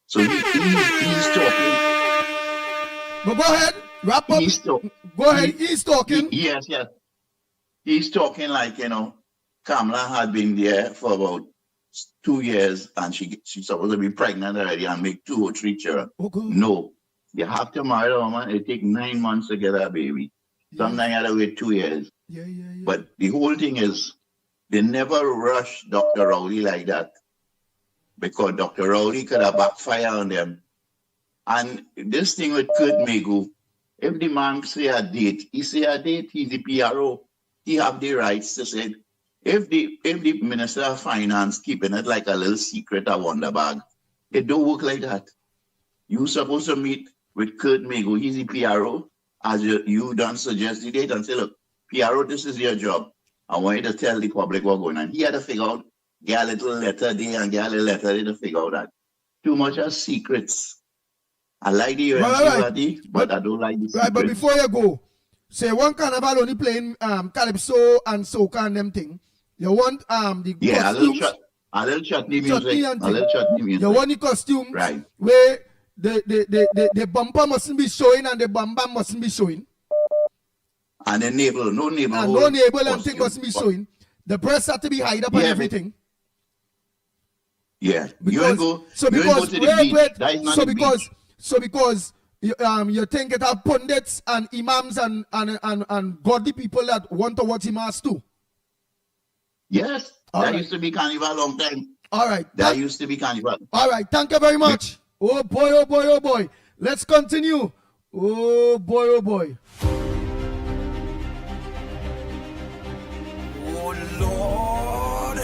So he's talking. But go ahead, wrap up. Go ahead, he's talking. Yes. He's talking like, you know, Kamala had been there for about 2 years and she's supposed to be pregnant already and make 2 or 3 children. No, you have to marry a woman. It takes 9 months to get a baby. Sometimes you have to wait 2 years. But the whole thing is, they never rush Dr. Rowley like that because Dr. Rowley could have backfired on them. And this thing with Kurt Megu, if the man say a date, he say a date, he's the PRO. He have the rights to say, if the Minister of Finance keeping it like a little secret, a wonder bag, it don't work like that. You supposed to meet with Kurt Megu, he's the PRO, as you done suggest the date and say, look, PRO, this is your job. I want you to tell the public what's going on. He had to figure out, get a little letter there and get a little letter there to figure out that. Too much of secrets. I like the UNC but I don't like the secrets. Right, but before you go, say one Carnival only playing calypso and soca and them thing. You want the costumes. A little chutney music. You want the costumes, right? Where the bumper mustn't be showing and the bam bam mustn't be showing. And the navel, no navel. And no navel and thing mustn't be showing. The breasts have to be hide up and everything. Yeah. Because, you go so you because go to the wait, beach. wait, That is not so the because beach. so because you think it have pundits and imams and godly people that want to watch mass too. Yes. All That right. used to be carnival long time. All right. That used to be carnival. All right. Thank you very much. Oh boy, oh boy, oh boy. Let's continue. Oh boy, oh boy. Oh, Lord.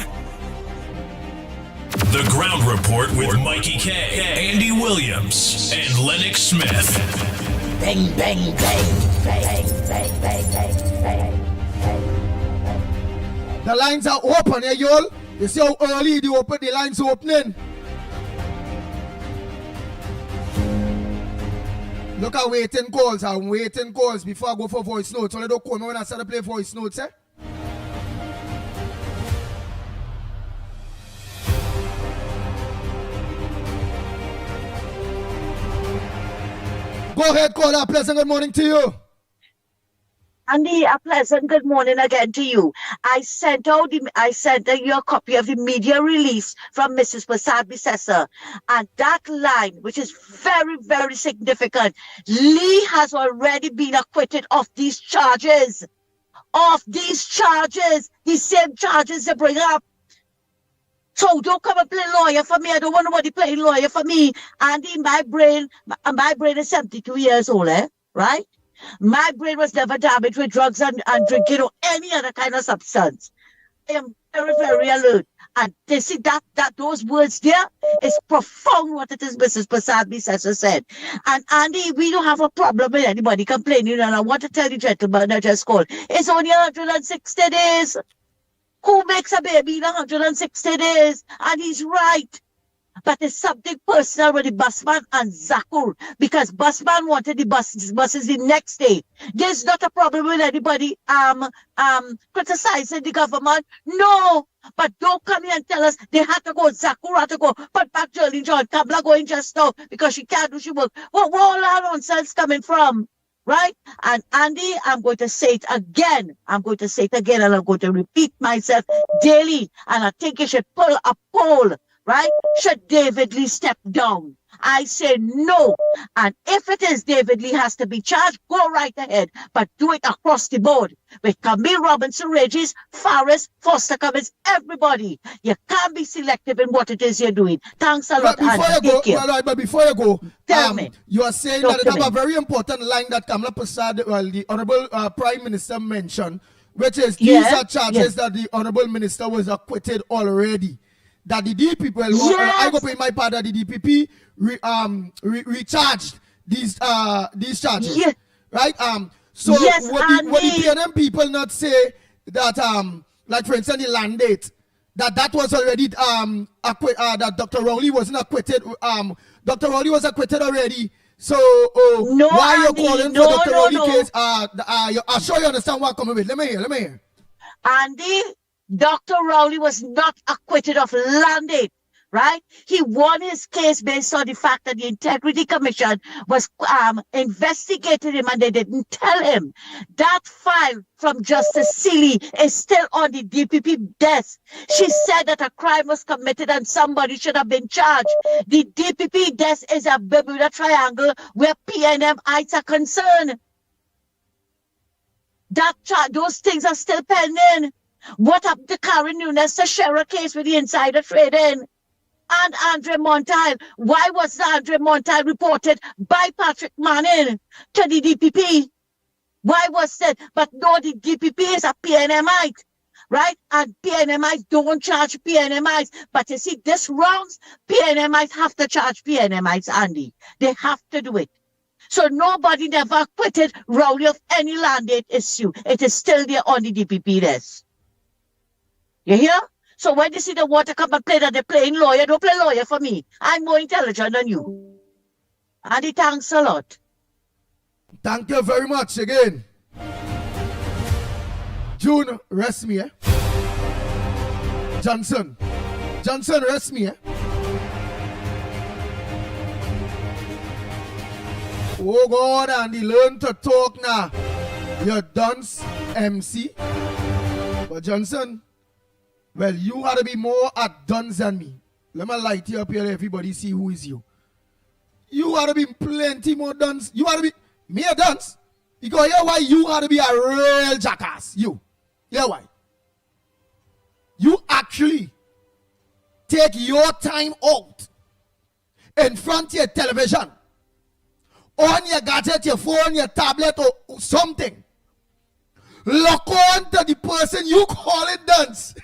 The Ground Report with Mikey K, Andy Williams, and Lennox Smith. Bang, bang, bang, bang, bang, bang, bang, bang. The lines are open, eh, y'all? You see how early the lines are opening? Look at waiting calls. I'm waiting calls before I go for voice notes. Only don't call me when I start to play voice notes, eh? Go ahead, caller. Pleasant good morning to you. Andy, a pleasant good morning again to you. I sent you a copy of the media release from Mrs. Prasad Bissessar, and that line, which is very, very significant, Lee has already been acquitted of these charges. The same charges they bring up. So don't come and play lawyer for me. I don't want nobody playing lawyer for me. Andy, my brain is 72 years old, right? My brain was never damaged with drugs and drinking or any other kind of substance. I am very, very alert. And they see that those words there is profound what it is Mrs. Prasad Bissessar said. And Andy, we don't have a problem with anybody complaining. And I want to tell you, gentlemen, I just called. It's only 160 days. Who makes a baby in 160 days? And he's right. But it's something personal with the busman and Zakur, because busman wanted the buses the next day. There's not a problem with anybody criticizing the government. No, but don't come here and tell us they had to go. Zakur had to go. Put back Jolene John. Kamla going just now because she can't do she work. Well, where all that nonsense coming from? Right? And Andy, I'm going to say it again. And I'm going to repeat myself daily. And I think you should pull a poll. Right? Should David Lee step down? I say no. And if it is David Lee has to be charged, go right ahead. But do it across the board. With Camille Robinson Regis, Faris, Foster Cummins, everybody. You can't be selective in what it is you're doing. Thanks a lot, Andy. But before you go, Tell me. You are saying Talk that to it have a me. very important line that Kamala Prasad, the Honorable Prime Minister mentioned, which is these Yes, are charges that the Honorable Minister was acquitted already. That the DPP, I go pay my part that the DPP recharged these charges, right? So Yes, what the Andy. PNM people not say that like for instance the land date that was already that Dr. Rowley wasn't acquitted. Dr. Rowley was acquitted already. So No, why Andy, you calling no, for Dr. no, Rowley no. case? I'm sure you understand what I'm coming with. Let me hear. Andy, Dr. Rowley was not acquitted of land aid, right? He won his case based on the fact that the Integrity Commission was investigating him and they didn't tell him. That file from Justice Seeley is still on the DPP desk. She said that a crime was committed and somebody should have been charged. The DPP desk is a Bermuda Triangle where PNMites are concerned. Those things are still pending. What happened to Karen Nunes, the Shera case with the insider trading? And Andre Montal. Why was Andre Montal reported by Patrick Manning to the DPP? Why was that? But no, the DPP is a PNMite, right? And PNMites don't charge PNMites. But you see, this wrongs, PNMites have to charge PNMites, Andy. They have to do it. So nobody never acquitted Rowley of any land aid issue. It is still there on the DPP desk. You hear? So when you see the water come and play that they're playing lawyer, don't play lawyer for me. I'm more intelligent than you. Andy, thanks a lot. Thank you very much again. June, rest me, eh? Johnson, rest me, eh? Oh God, Andy, learn to talk now. You're dunce MC. But Johnson, well, you had to be more at dunce than me. Let me light you up here. Everybody see who is you. You ought to be plenty more dance. You ought to be me a dance. Because hear why you ought to be a real jackass. You. Hear why? You actually take your time out in front of your television, on your gadget, your phone, your tablet, or something. Look on to the person you call it dance.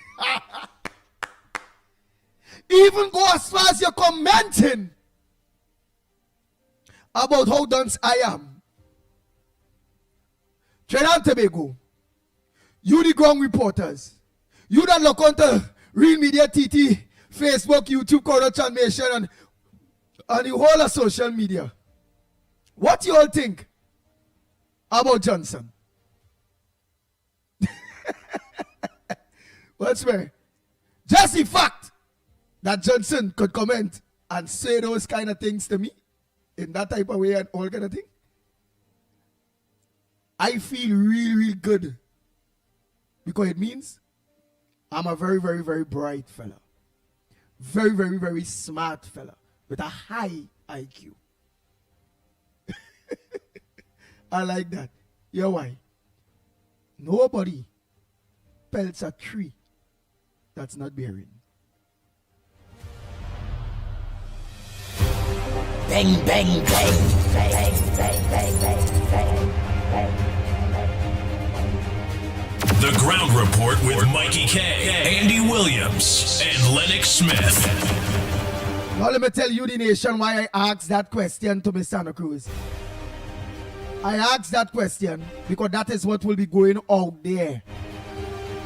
Even go as far as you're commenting about how dance I am. Trinidad and Tobago, you the ground reporters, you that look onto Real Media TT, Facebook, YouTube, Corner Nation, and the whole of social media. What you all think about Johnson? What's where? Just the fact that Johnson could comment and say those kind of things to me in that type of way and all kind of thing, I feel really, really good because it means I'm a very, very, very bright fella. Very, very, very smart fella with a high IQ. I like that. You know why? Nobody pelts a tree that's not bearing. Bang, bang, bang, bang, bang, bang, bang, bang, bang. The Ground Report with Mikey K, Andy Williams, and Lennox Smith. Now let me tell you, the nation, why I asked that question to Miss Santa Cruz. I asked that question because that is what will be going out there.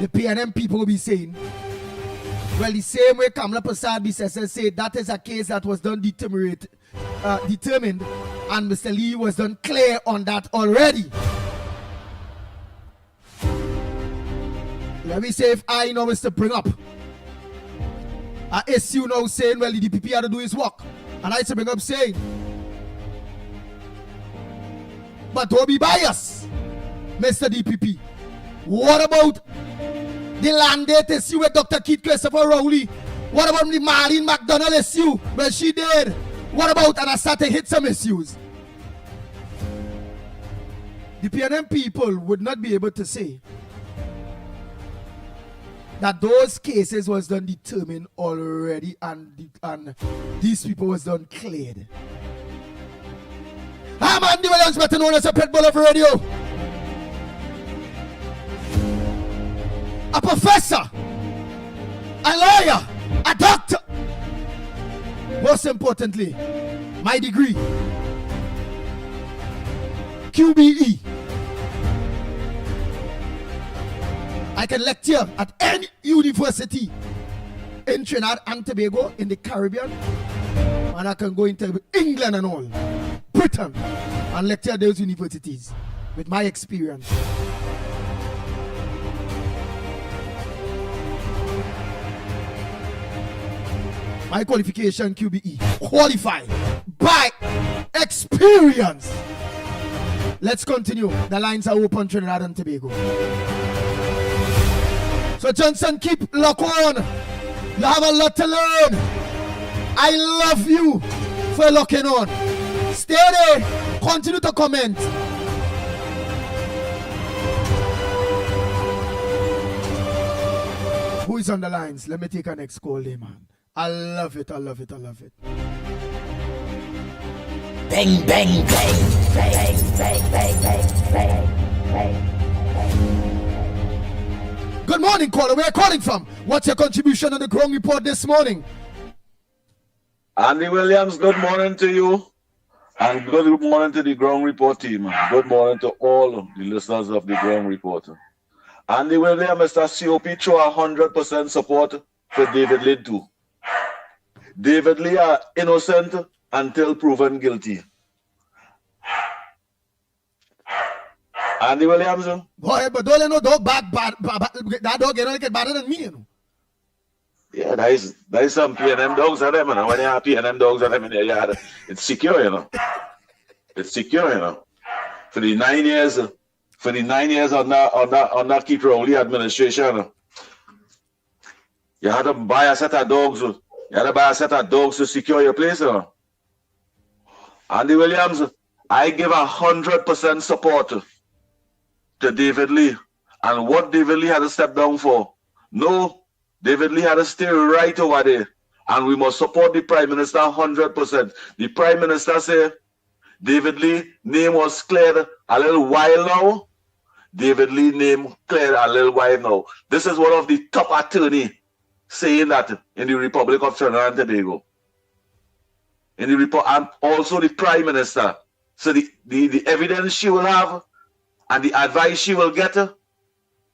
The PNM people will be saying, well, the same way Kamala Prasad BSS said that is a case that was done determined, and Mr. Lee was done clear on that already. Let me say if I know is to bring up an issue now saying, well, the DPP had to do his work. And I to bring up saying, but don't be biased, Mr. DPP. What about the landed issue with Dr. Keith Christopher Rowley? What about the Marlene McDonald issue when she did? What about, and I started to hit some issues? The PNM people would not be able to say that those cases was done determined already and these people was done cleared. I'm Andy Williams, better known as a Pitbull of radio. A professor, a lawyer, a doctor. Most importantly, my degree, QBE. I can lecture at any university in Trinidad and Tobago, in the Caribbean, and I can go into England and all, Britain, and lecture at those universities with my experience. My qualification, QBE, qualified by experience. Let's continue. The lines are open, Trinidad and Tobago. So Johnson, keep lock on. You have a lot to learn. I love you for locking on. Stay there. Continue to comment. Who is on the lines? Let me take a next call there, man. I love it, I love it, I love it. Bang, bang, bang, bang, bang, bang, bang, bang, bang. Good morning, caller. Where are you calling from? What's your contribution on the Ground Report this morning? Andy Williams, good morning to you. And good morning to the Ground Report team. Good morning to all the listeners of the Ground Report. Andy Williams, Mr. COP, show 100% support for David Lee too. David Lee are innocent until proven guilty. Andy Williams. Boy, but don't let no dog bad. That dog get better than me, you know. Yeah, that is some PNM dogs at them, you know. When you have PNM dogs at them in their yard, it's secure, you know. It's secure, you know. For the 9 years on that Keith Rowley administration, you had to buy a set of dogs You had to buy a set of dogs to secure your place. Andy Williams, I give 100% support to David Lee. And what David Lee had to step down for. No, David Lee had to stay right over there. And we must support the Prime Minister 100%. The Prime Minister said David Lee name was cleared a little while now. David Lee name cleared a little while now. This is one of the top attorney saying that in the Republic of Trinidad and Tobago. In the report, and also the Prime Minister. So the evidence she will have and the advice she will get,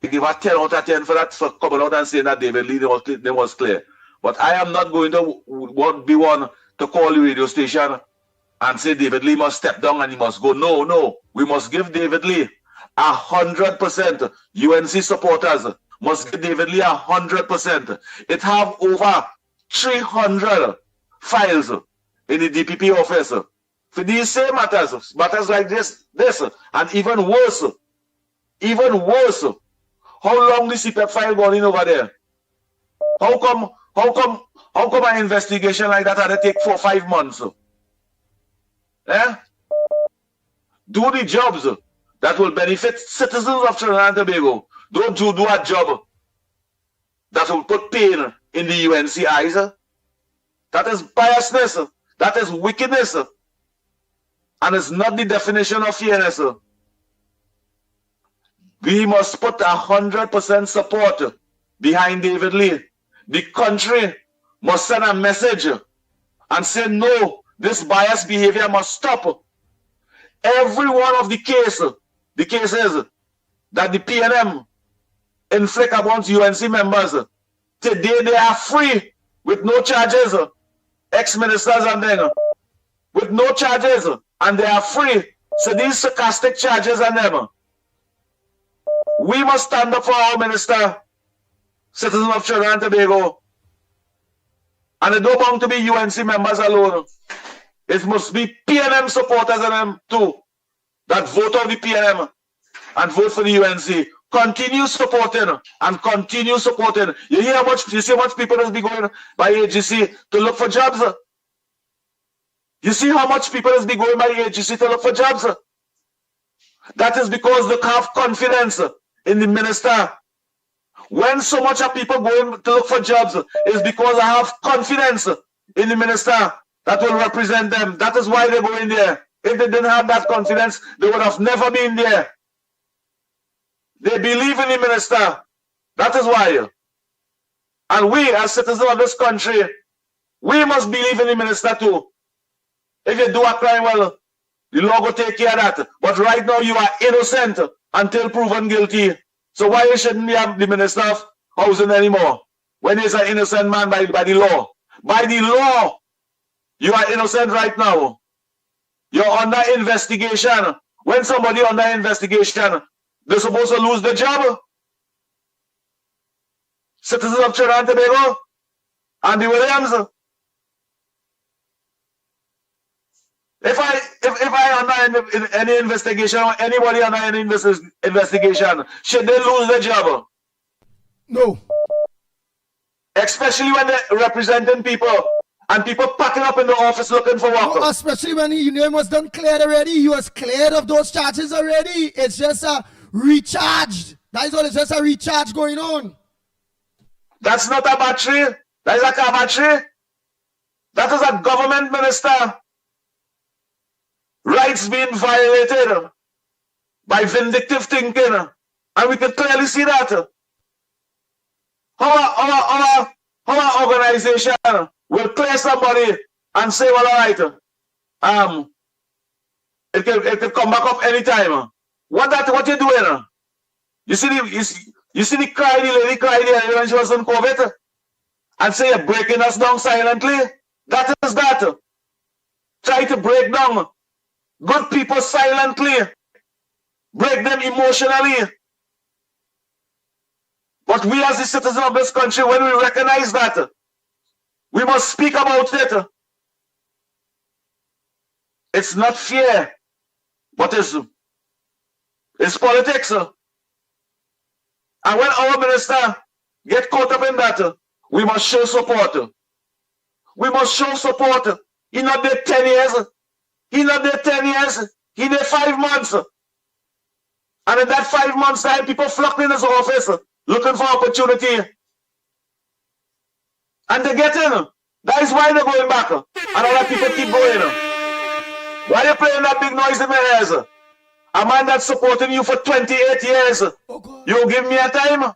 we give her 10 out of 10 for that, for coming out and saying that David Lee name was clear. But I am not going to be one to call the radio station and say David Lee must step down and he must go. No. We must give David Lee 100%. UNC supporters must give David Lee 100%. It have over 300 files in the DPP office for these same matters like this, and even worse. How long the CPEP file gone in over there? How come an investigation like that had to take 4 or 5 months? Do the jobs that will benefit citizens of Trinidad and Tobago. Don't you do a job that will put pain in the UNC eyes? That is biasness. That is wickedness. And it's not the definition of fairness. We must put 100% support behind David Lee. The country must send a message and say, no, this biased behavior must stop. Every one of the cases that the PNM inflict against UNC members, today they are free with no charges. Ex-ministers and then with no charges, and they are free. So these sarcastic charges on them, we must stand up for our minister, citizen of Trinidad and Tobago. And it don't belong to be UNC members alone. It must be PNM supporters and them too that vote on the PNM and vote for the UNC. Continue supporting and continue supporting. You see how much people has been going by AGC to look for jobs? You see how much people has been going by AGC to look for jobs? That is because they have confidence in the minister. When so much of people going to look for jobs, is because I have confidence in the minister that will represent them. That is why they go in there. If they didn't have that confidence, they would have never been there. They believe in the minister. That is why. And we, as citizens of this country, we must believe in the minister too. If you do a crime, well, the law will take care of that. But right now, you are innocent until proven guilty. So why you shouldn't be the minister of housing anymore? When he's an innocent man by the law. By the law, you are innocent right now. You're under investigation. When somebody under investigation, they're supposed to lose their job. Citizens of Trinidad and Tobago, Andy Williams. If I under any investigation or anybody under any investigation, should they lose their job? No. Especially when they're representing people and people packing up in the office looking for work. No, especially when your name was done cleared already. You was cleared of those charges already. It's just a recharged. That is all. It's just a recharge going on. That's not a battery. That is a car battery. That is a government minister. Rights being violated by vindictive thinking. And we can clearly see that. Our organization will clear somebody and say, well, all right, it can come back up anytime. What you doing? You see the lady cried when she was on COVID and say you're breaking us down silently. That is that. Try to break down good people silently. Break them emotionally. But we as the citizens of this country, when we recognize that, we must speak about it. It's not fear, but it's politics. And when our minister get caught up in that, we must show support. we must show support. He not there 10 years. He not there 10 years. He there 5 months. And in that 5 months time, people flocked in his office looking for opportunity. And they get in. That is why they're going back. And other people keep going. Why are you playing that big noise in my ears? A man that's supporting you for 28 years. You give me a time.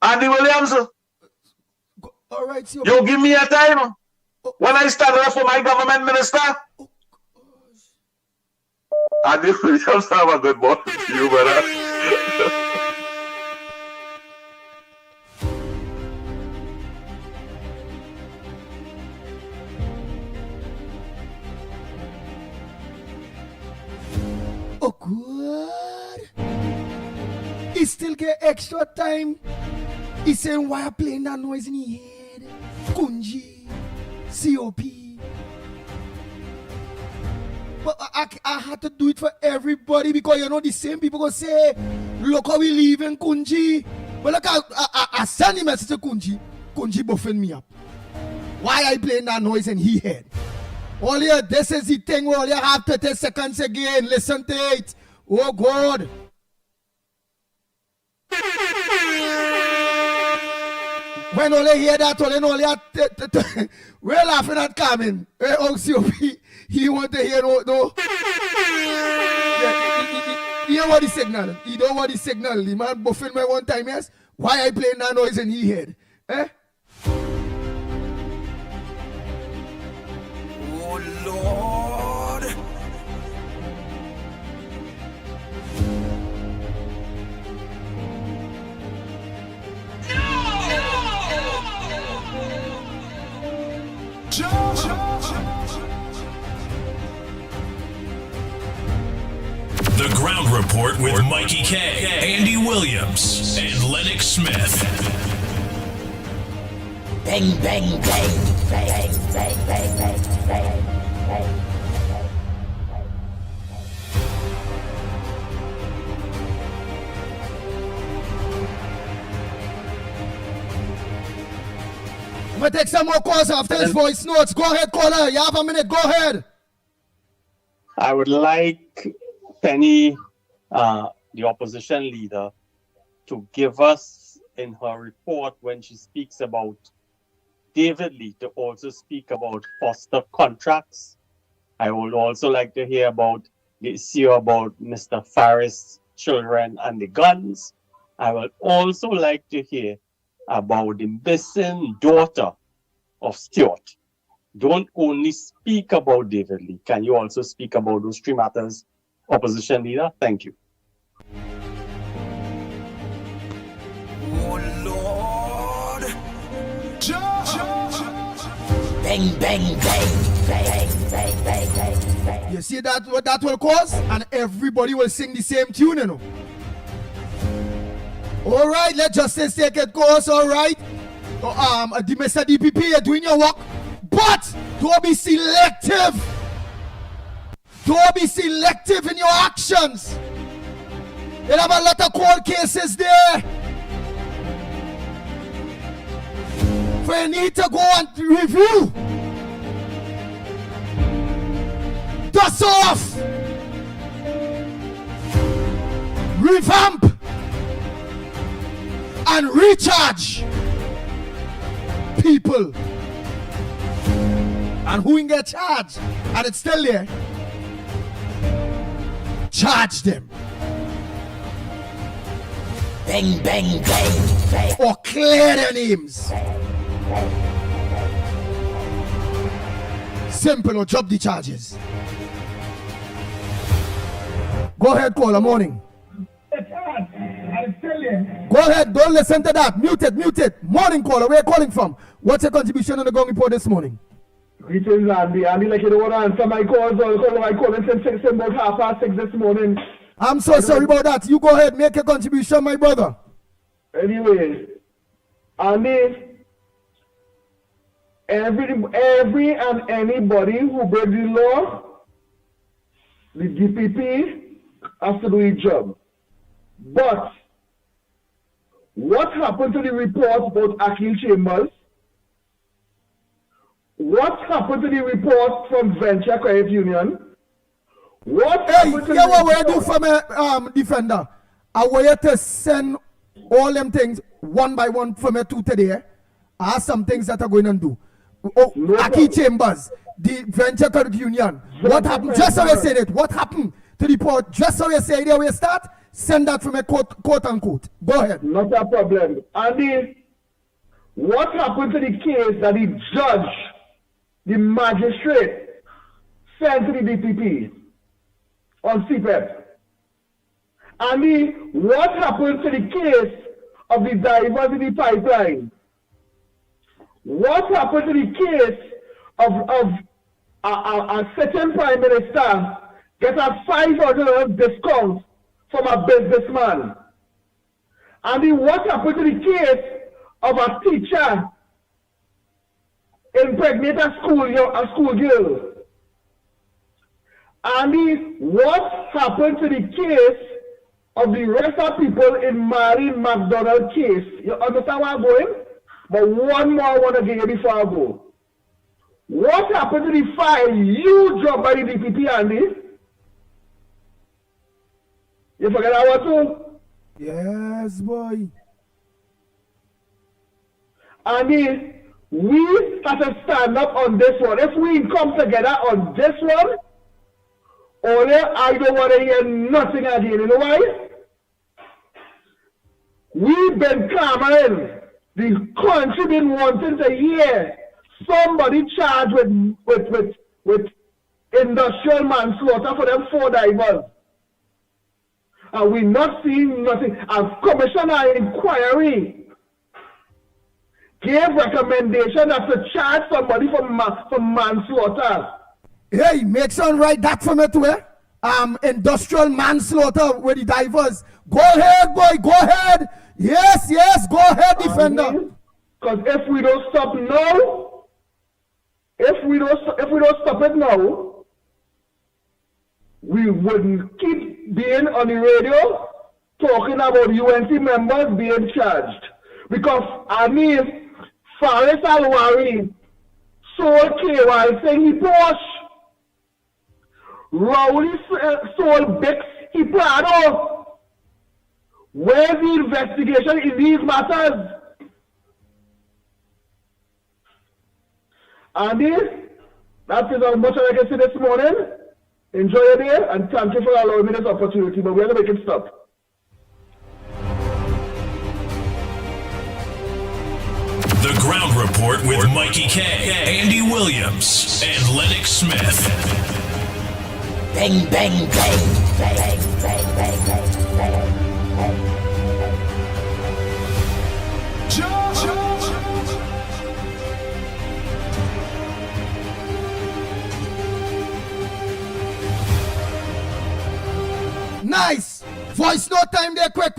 Andy Williams. All right, you give me a time. When I stand up for my government minister. Andy Williams, have a good morning to you, brother. Oh, good. He still get extra time. He's saying, why are playing that noise in his head? Kunji, COP. But I had to do it for everybody because you know the same people go say, look how we live in Kunji. But look, I send a message to Kunji. Kunji buffing me up. Why are you playing that noise in his head? All you, this is the thing where all you have 30 seconds again. Listen to it. Oh God. When all you hear that, all you know, we're laughing at Carmen. He want to hear no. Yeah, he hear what the signal. He don't want the signal. The man buffing me one time, yes. Why I playing that noise in his head? Eh? Oh Lord. The Ground Report with Mikey K, Andy Williams, and Lennox Smith. Bang, bang, bang, bang, bang, bang, bang, bang, bang. I'm going to take some more calls after this voice notes. Go ahead, caller. You have a minute. Go ahead. I would like Penny, the opposition leader, to give us in her report when she speaks about David Lee to also speak about foster contracts. I would also like to hear about the issue about Mr. Farris' children and the guns. I would also like to hear about the missing daughter of Stuart. Don't only speak about David Lee. Can you also speak about those three matters, opposition leader? Thank you. Oh Lord. Bang, bang, bang, bang, bang, bang, bang, bang. You see that what that will cause? And everybody will sing the same tune, you know. All right, let justice take its course, all right? The Mr. DPP, you're doing your work, but don't be selective. Don't be selective in your actions. You have a lot of court cases there. For you need to go and review. Dust off. Revamp. And recharge people. And who can get charged? And it's still there. Charge them. Bang, bang, bang, bang. Or clear their names. Simple, or drop the charges. Go ahead, caller, morning. Go ahead, don't listen to that. Mute it. Morning, caller, where are you calling from? What's your contribution on the Ground Report this morning? Greetings, Andy. Andy, like you don't want to answer my calls or my calling since about 6:30 this morning. I'm so sorry about that. You go ahead, make a contribution, my brother. Anyway, Andy, every and anybody who break the law, the DPP has to do its job. But what happened to the report about Akil Chambers? what happened to the report from Venture Credit Union? What Hey, happened to yeah, the what we report? do for me, defender? I want you to send all them things one by one for me to today. I have some things that are going on do. Oh, Aki Chambers, the Venture Credit Union. What happened? Just how you said it. What happened to the port? Just how you say it, we start. Send that from a quote unquote. Go ahead. Not a problem. And what happened to the case that the judge, the magistrate, sent to the DPP on CPEP? And what happened to the case of the diversity pipeline? What happened to the case of a certain prime minister get a $500 discount from a businessman? And what happened to the case of a teacher impregnate a school girl? And what happened to the case of the rest of people in Mary McDonald case? You understand where I'm going? But one more I want to give you before I go. What happened to the file you dropped by the DPP, Andy? You forget that one too? Yes, boy. And we have to stand up on this one. If we come together on this one, only I don't want to hear nothing again. You know why? We've been clamoring. The country been wanting to hear somebody charged with industrial manslaughter for them 4 divers. And we not seeing nothing. A commissioner inquiry gave recommendation that to charge somebody for manslaughter. Hey, make sure and write that for me too, eh? Industrial manslaughter with the divers. Go ahead, boy, go ahead. Yes, go ahead, defender. Because if we don't stop now, if we don't stop it now, we wouldn't keep being on the radio talking about UNC members being charged. Because Faris Alwari sold KY saying he Porsche. Rowley sold Bix, he Prado. Where's the investigation in these matters? Andy, that is as much as I can say this morning. Enjoy your day and thank you for allowing me this opportunity, but we're going to make it stop. The Ground Report with Mikey K, Andy Williams, and Lennox Smith. Bang, bang, bang, bang, bang, bang, bang, bang. Nice! Voice note time there, quick.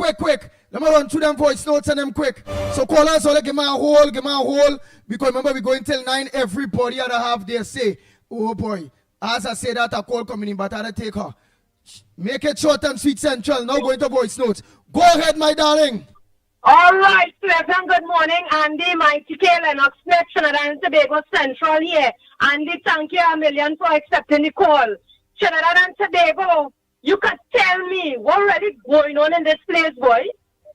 Let me run through them voice notes and them quick. So call us, give me a hole. Because remember, we're going till 9. Everybody had to have their say. Oh boy. As I say that, a call coming in, but I had to take her. Make it short and sweet central. Now going to voice notes. Go ahead, my darling. All right, pleasant good morning, Andy, Mickie K, Lennox Smith, Trinidad and Tobago Central here. Andy, thank you a million for accepting the call. Trinidad and Tobago, you could tell me what really going on in this place, boy?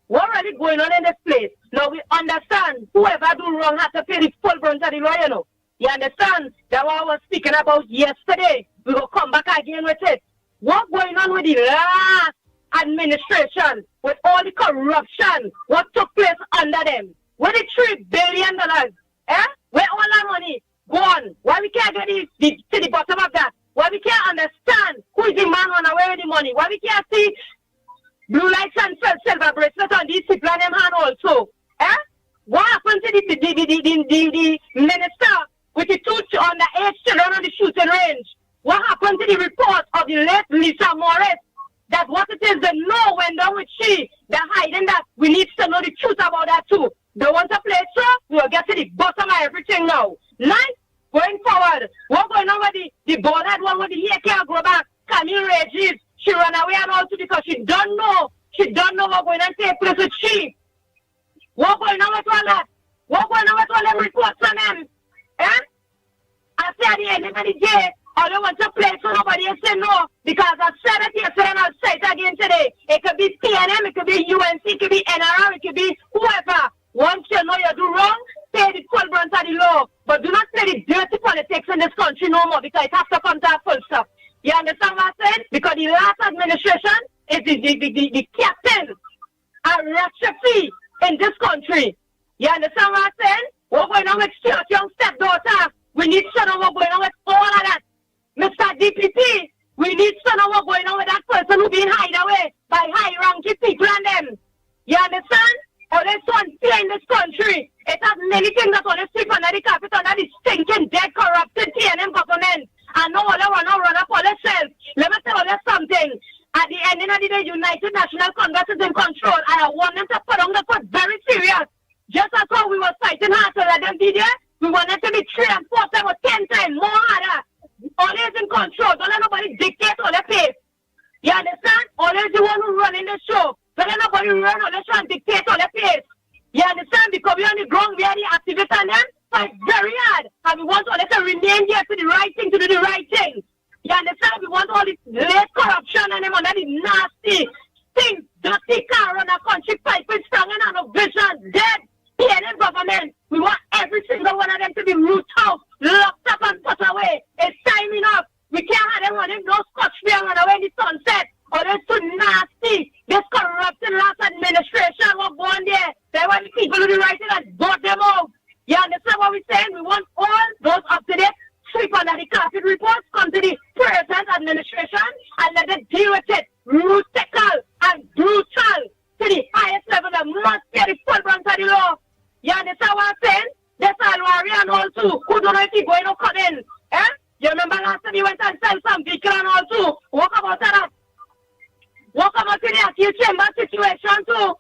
What really going on in this place? Now we understand whoever do wrong has to pay the full brunt of the law, you know. You understand? That's what I was speaking about yesterday. We will come back again with it. What's going on with the last administration, with all the corruption, what took place under them? Where the $3 billion, where all that money gone? Why we can't get to the bottom of that? Why we can't understand who is the man on away with the money? Why we can't see blue lights and silver bracelets on these people and them hand also? What happened to the minister with the 2 underage children on the shooting range? What happened to the report of the late Lisa Morris? That what it is, they know when done with she. They're hiding that. We need to know the truth about that too. They want to play so, we'll get to the bottom of everything now. Nice. Going forward, what's going on with the bonehead one with the hair can't grow back? Camille Regis, she ran away and all too because she don't know what's going to take place with she. What's going on with all that? What's going on with all them reports from them? I say at the end of the day, all they want to play so nobody else say no. Because I said it yesterday and I'll say it again today. It could be PNM, it could be UNC, it could be NRR, it could be whoever. Once you know you do wrong, pay the full brunt of the law. But do not play the dirty politics in this country no more because it has to come to a full stop. You understand what I'm saying? Because the last administration is the captain and referee in this country. You understand what I'm saying? What's going on with Stuart Young's stepdaughter? We need to know what's going on with all of that. Mr. DPP, we need to know what's going on with that person who been hide away by high-ranking people and them. You understand? All this unfair in this country. It has many things that only sweep under the carpet under the stinking, dead, corrupted PNM government. And no one run up all themselves. Let me tell you something. At the end of the day, United National Congress is in control. And I want them to put on the foot very serious. Just as how we were fighting hard to let them be there, we want them to be 3 and 4 times or 10 times more harder. Always in control. Don't let nobody dictate all the pace. You understand? Always the one who running the show. Don't let nobody run all the show and dictate all the pace. You understand? Because we on the ground, we are the activists and them fight very hard. And we want all them to remain here to the right thing, to do the right thing. You understand? We want all this late corruption and them under the nasty things, dirty car on a country piping strong and on a vision dead. PNM government, we want every single one of them to be rooted out, locked up and put away. It's time enough. We can't have them running no scotch beer run away in the sunset. Or they're too nasty. This corrupted last administration was born there. They want the people who do right thing and vote them out. You understand what we're saying? We want all those up to date sweep under the carpet reports come to the present administration and let them deal with it. Rutical and brutal to the highest level. They must get the full brunt of the law. You understand what I'm saying? That's Alwari and all too. Who don't know if he's going to come in? Eh? You remember last time he went and sell some vehicle and all too? What about that? What about the accused chamber situation too?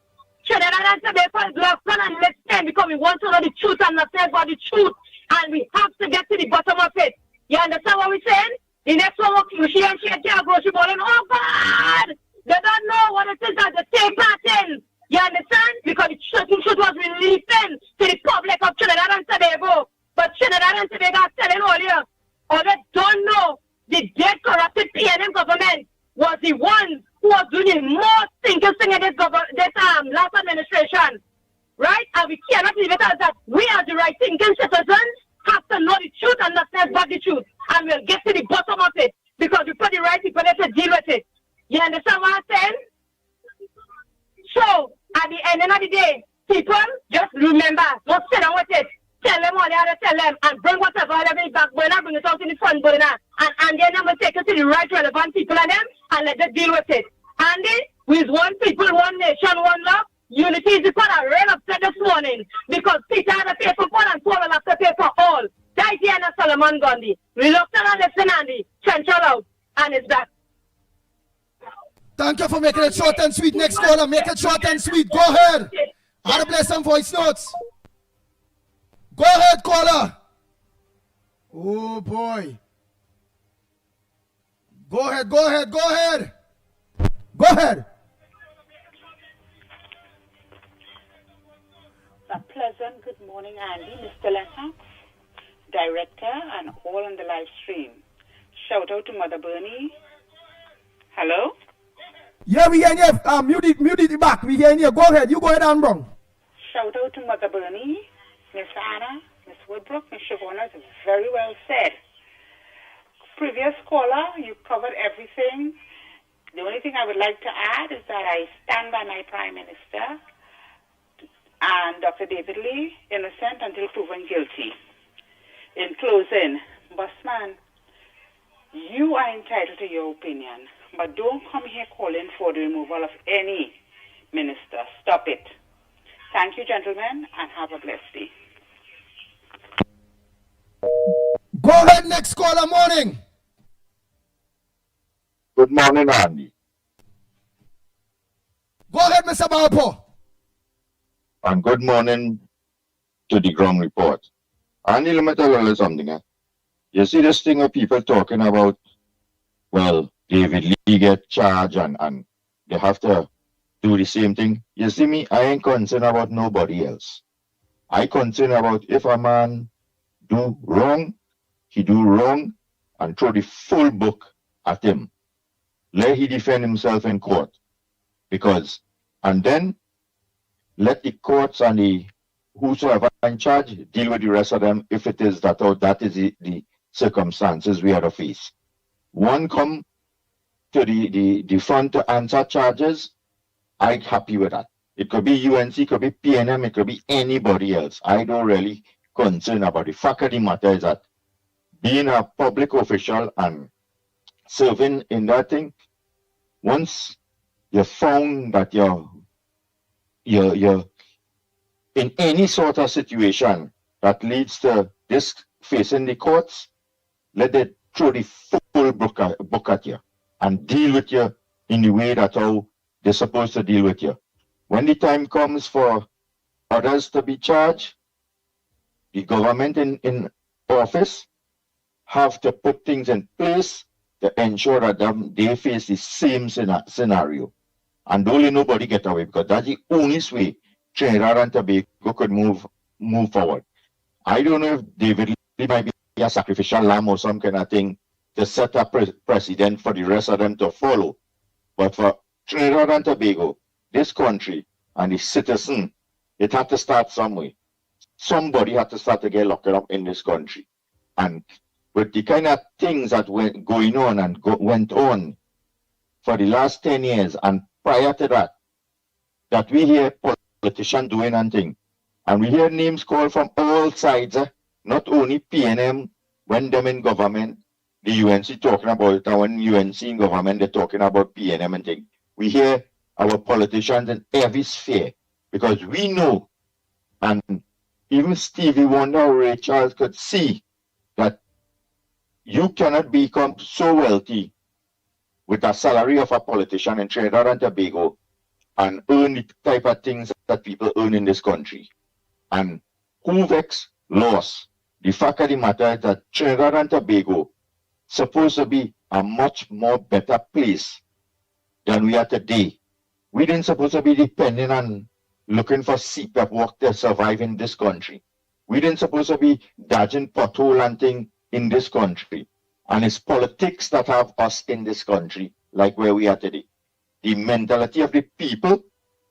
Trinidad and Tobago is locked on and listen because we want to know the truth and not say about the truth. And we have to get to the bottom of it. You understand what we're saying? The next one was she and she can't grocery balling. Oh God! They don't know what it is that they take part in. You understand? Because the truth was releasing to the public of Trinidad and Tobago. But Trinidad and Tobago are telling earlier, or they don't know the dead corrupted PNM government was the ones who was doing the most thinking thing in this last administration. Right? And we cannot leave it as that. We are the right thinking citizens, have to know the truth and not say about the truth. And we'll get to the bottom of it. Because we put the right people there to deal with it. You understand what I'm saying? So, at the end of the day, people, just remember, don't sit down with it. Tell them what they have to tell them and bring whatever they bring back burner, bring it out in the front burner. And then them will take it to the right relevant people and them and let them deal with it. Andy, with one people, one nation, one love, unity is the part I ran upset this morning because Peter had to pay for one and Paul will have to pay for all. That is the end of Solomon Gandhi. Reluctant and listen, Andy. Central out. And it's that. Thank you for making it short and sweet. Next caller, make it short and sweet. Go ahead. I'll to play some voice notes. Go ahead, caller. Oh boy. Go ahead, go ahead, go ahead. Go ahead. A pleasant good morning, Andy, Mr. Lennox, director, and all on the live stream. Shout out to Mother Bernie. Hello? Yeah, we can hear. Mute it back. We can hear. Go ahead. You go ahead, Anbrong. Shout out to Mother Bernie, Miss Anna, Miss Woodbrook, Miss Shavona. It's very well said. Previous caller, you covered everything. The only thing I would like to add is that I stand by my Prime Minister and Dr. David Lee, innocent until proven guilty. In closing, Bossman, you are entitled to your opinion, but don't come here calling for the removal of any minister. Stop it. Thank you, gentlemen, and have a blessed day. Go ahead, next caller, morning. Good morning, Andy. Go ahead, Mr. Balpo. And good morning to the ground report. Andy, let me tell you something. You see this thing of people talking about, well, David Lee get charged and they have to do the same thing. You see me, I ain't concerned about nobody else. I concerned about if a man do wrong, he do wrong and throw the full book at him. Let he defend himself in court. And then let the courts and the whosoever in charge deal with the rest of them if it is that or that is the circumstances we are to face. One come to the front to answer charges, I'm happy with that. It could be UNC, it could be PNM, it could be anybody else. I don't really concern about the fact of the matter is that being a public official and serving in that thing, once you found that you're in any sort of situation that leads to this facing the courts, let it throw the full book at you and deal with you in the way that how they're supposed to deal with you. When the time comes for others to be charged, the government in office have to put things in place to ensure that they face the same scenario. And don't let nobody get away, because that's the only way Trinidad and Tobago could move forward. I don't know if David Lee might be a sacrificial lamb or some kind of thing to set a precedent for the rest of them to follow. But for Trinidad and Tobago, this country and the citizen, it had to start somewhere. Somebody had to start to get locked up in this country. And with the kind of things that went going on and went on for the last 10 years and prior to that we hear politicians doing and things. And we hear names called from all sides, not only PNM, when them in government, the UNC talking about it, and when UNC in government, they're talking about PNM and things. We hear our politicians in every sphere, because we know, and even Stevie Wonder or Ray Charles could see that you cannot become so wealthy with a salary of a politician in Trinidad and Tobago and earn the type of things that people earn in this country. And Hoovex lost. The fact of the matter is that Trinidad and Tobago supposed to be a much more better place than we are today. We didn't supposed to be dependent on looking for CPAP work to survive in this country. We didn't supposed to be dodging pothole and thing in this country. And it's politics that have us in this country, like where we are today. The mentality of the people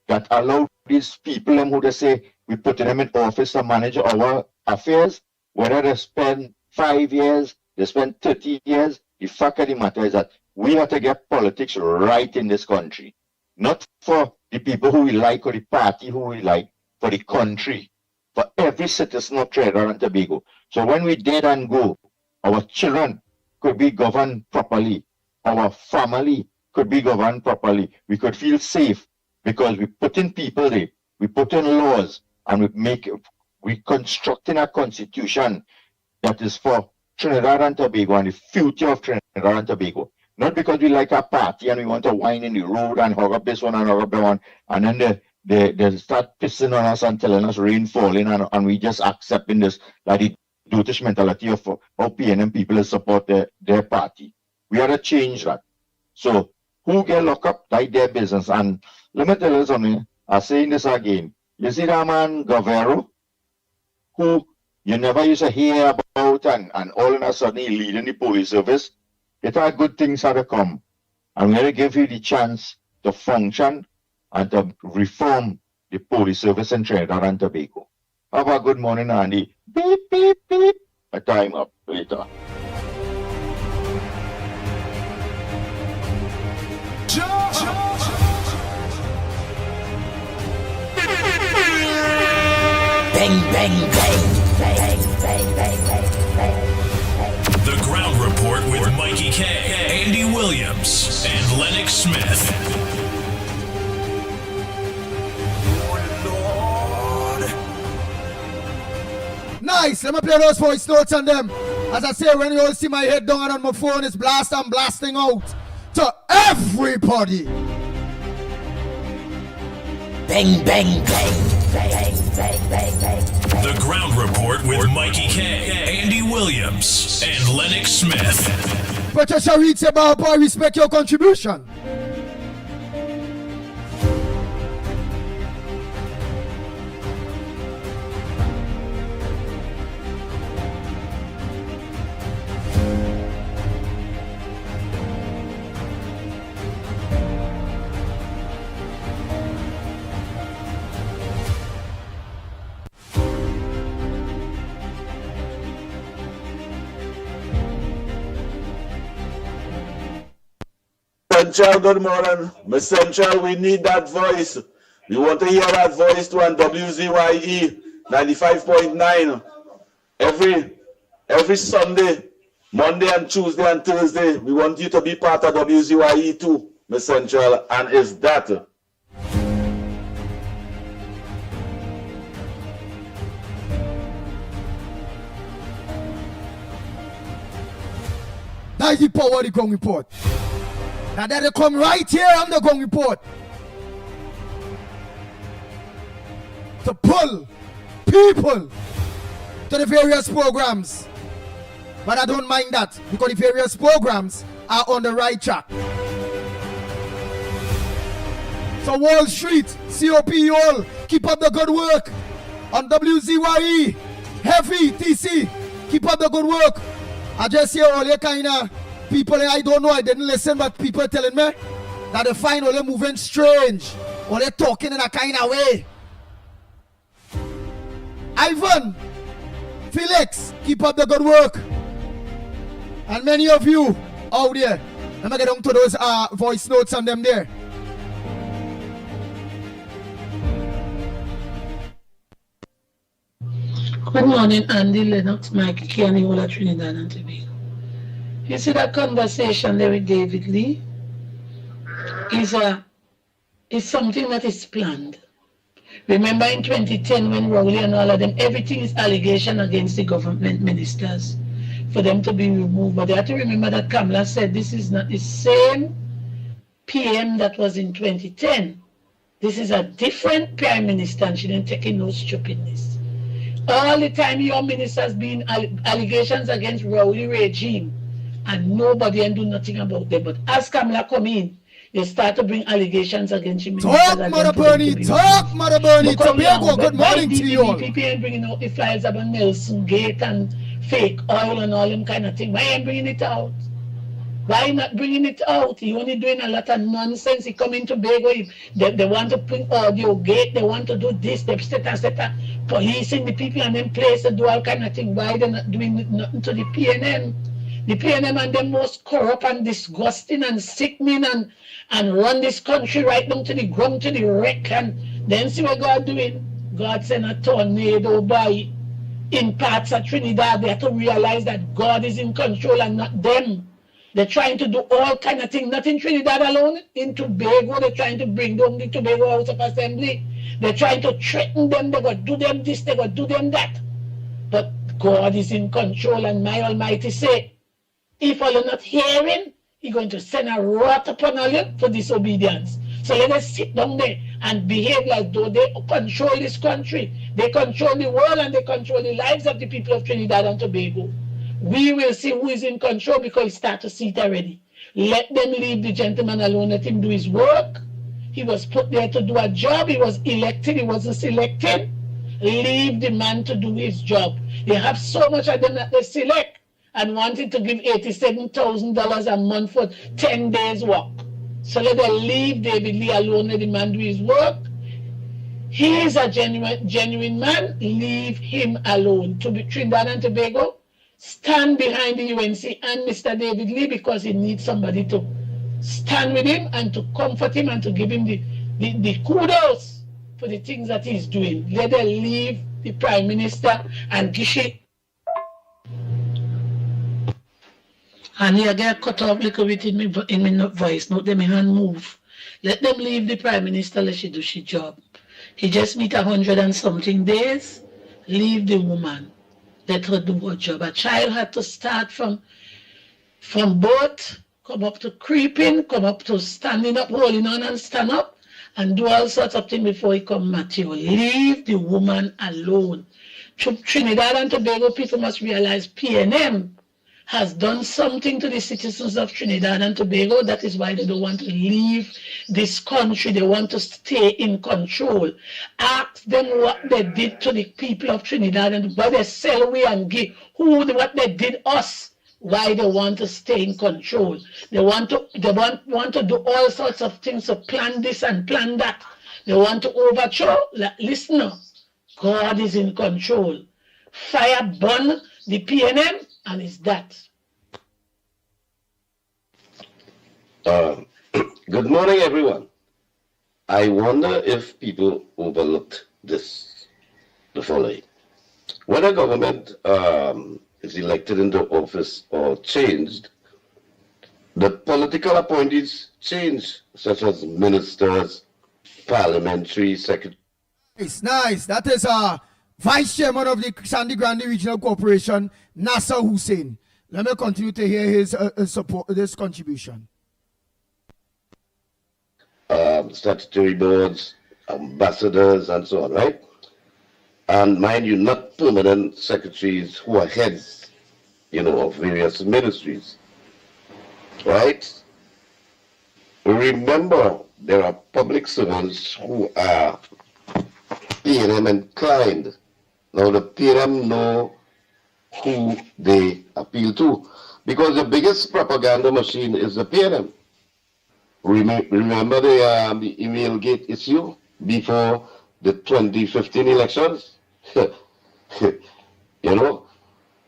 that allow these people who they say we put them in office to manage our affairs, whether they spend 5 years, they spend 30 years, the fact of the matter is that we have to get politics right in this country. Not for the people who we like or the party who we like, for the country, for every citizen of Trinidad and Tobago. So when we dead and go, our children could be governed properly, our family could be governed properly, we could feel safe because we put in people there, we put in laws, and we constructing a constitution that is for Trinidad and Tobago and the future of Trinidad and Tobago. Not because we like a party and we want to whine in the road and hug up this one and hug up that one, and then they start pissing on us and telling us rain falling, and we just accepting this, like the dotish mentality of how PNM people support their party. We have to change that. So who get locked up, like their business. And let me tell you something, I'm saying this again. You see that man Govero, who you never used to hear about, and all of a sudden he leading the police service. It are good things are to come. I'm going to give you the chance to function and to reform the police service in Trinidad and Tobago. Have a good morning, Andy. Beep, beep, beep. A time up later. Bang, bang, bang, bang, bang, bang, bang, bang. The Ground Report with Mickie K, Andy Williams, and Lennox Smith. Nice, let me play those voice notes on them. As I say, when you all see my head down and on my phone is I'm blasting out to everybody. Bang, bang, bang, bang, bang, bang, bang. The Ground Report with Mickie K, Andy Williams, and Lennox Smith. Patricia Reed said, boy, respect your contribution. Central, good morning. Miss Central, we need that voice. We want to hear that voice too on WZYE 95.9 every Sunday, Monday and Tuesday and Thursday. We want you to be part of WZYE too, Miss Central, and is that 90 power the ground report. Now that they come right here on the ground report to pull people to the various programs. But I don't mind that because the various programs are on the right track. So Wall Street, COP, you all keep up the good work. On WZYE, Heavy, TC, keep up the good work. I just hear all your kind of people, I don't know, I didn't listen, but people telling me that they find all they moving strange, or they talking in a kind of way. Ivan, Felix, keep up the good work. And many of you out there, let me get on to those voice notes on them there. Good morning, Andy, Lennox, Mickie, Kerr, and all of Trinidad and Tobago. You see that conversation there with David Lee is something that is planned. Remember in 2010 when Rowley and all of them, everything is allegation against the government ministers for them to be removed. But they have to remember that Kamala said this is not the same PM that was in 2010. This is a different Prime Minister and she didn't take in no stupidness. All the time your ministers being allegations against Rowley regime and nobody and do nothing about them. But as Kamala come in, you start to bring allegations against him. Talk, Mother Bernie, talk, Mother Bernie. Tobago, good morning to you all. People ain't bringing out the files about Nelson Gate and fake oil and all them kind of thing. Why ain't bringing it out? Why not bringing it out? He only doing a lot of nonsense. He come into Tobago. They want to bring audio gate. They want to do this. They set policing the people and then place to do all kind of thing. Why they not doing nothing to the PNM? The PNM and the most corrupt and disgusting and sickening and run this country right down to the ground, to the wreck. And then see what God doing. God sent a tornado by in parts of Trinidad. They have to realize that God is in control and not them. They're trying to do all kind of things, not in Trinidad alone, in Tobago. They're trying to bring down the Tobago House of Assembly. They're trying to threaten them. They're going to do them this, they're going to do them that. But God is in control, and my Almighty say, if all are not hearing, He's going to send a wrath upon all you for disobedience. So let us sit down there and behave like though they control this country. They control the world and they control the lives of the people of Trinidad and Tobago. We will see who is in control because he start to see it already. Let them leave the gentleman alone. Let him do his work. He was put there to do a job. He was elected. He wasn't selected. Leave the man to do his job. They have so much of them that they select and wanted to give $87,000 a month for 10 days work. So let them leave David Lee alone. Let the man do his work. He is a genuine man. Leave him alone. To be Trinidad and Tobago, stand behind the UNC and Mr. David Lee because he needs somebody to stand with him and to comfort him and to give him the kudos for the things that he's doing. Let them leave the Prime Minister and Gishi. And he get cut off a little bit in my voice, not them hand move. Let them leave the Prime Minister, let she do she job. He just meet 100 and something days, leave the woman. Let her do her job. A child had to start from birth, come up to creeping, come up to standing up, holding on and stand up, and do all sorts of things before he come mature. Leave the woman alone. Trinidad and Tobago people must realize PNM has done something to the citizens of Trinidad and Tobago. That is why they don't want to leave this country. They want to stay in control. Ask them what they did to the people of Trinidad and why they sell away and give. What they did us. Why they want to stay in control. They want to do all sorts of things to plan this and plan that. They want to overthrow. Listen now. God is in control. Fire burn the PNM. And it's that. Good morning, everyone. I wonder if people overlooked this, the following. When a government is elected into office or changed, the political appointees change, such as ministers, parliamentary secretaries. Nice. That is Vice Chairman of the Sandy Grande Regional Corporation, Nasser Hussein. Let me continue to hear his support, this contribution. Statutory boards, ambassadors, and so on, right? And mind you, not permanent secretaries who are heads, of various ministries, right? Remember, there are public servants who are PNM inclined. Now the PNM know who they appeal to, because the biggest propaganda machine is the PNM. Remember the email gate issue before the 2015 elections? And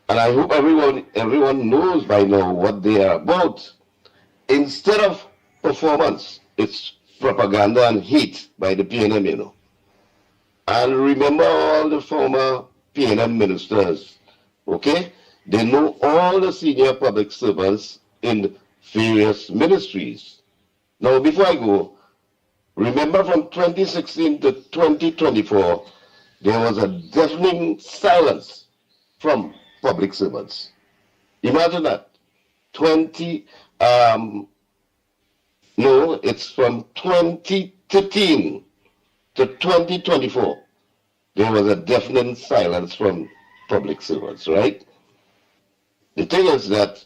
I hope everyone knows by now what they are about. Instead of performance, it's propaganda and hate by the PNM, And remember all the former PNM ministers, okay? They know all the senior public servants in various ministries. Now, before I go, remember from 2016 to 2024, there was a deafening silence from public servants. Imagine that. It's from 2013 to 2024. There was a deafening silence from public servants, right? The thing is that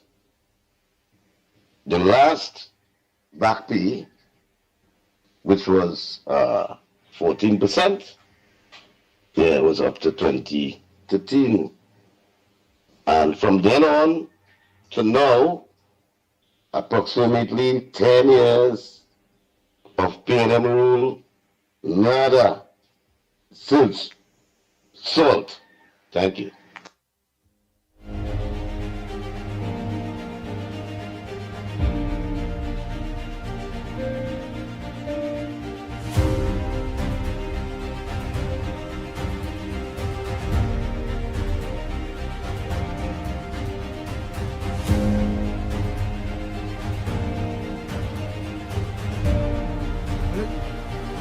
the last back pay, which was 14%, it was up to 2013. And from then on to now, approximately 10 years of PNM rule, nada, since salt. Thank you.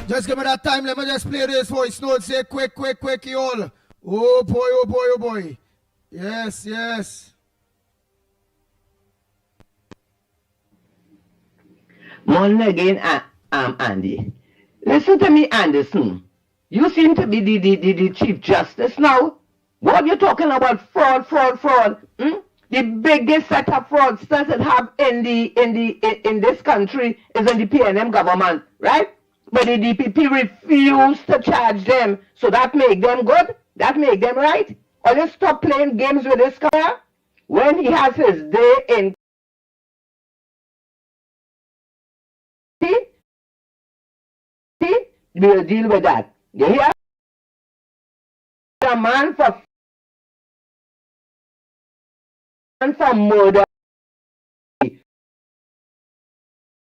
Just give me that time. Let me just play this voice note. Say quick, y'all. Oh boy. Yes. Morning again, Andy. Listen to me, Anderson. You seem to be the Chief Justice now. What you talking about? Fraud. The biggest set of fraudsters that have in this country is in the PNM government, right? But the DPP refused to charge them. So that make them good? That make them right? Or just stop playing games with this guy? When he has his day in, we'll deal with that. You hear? A man for murder.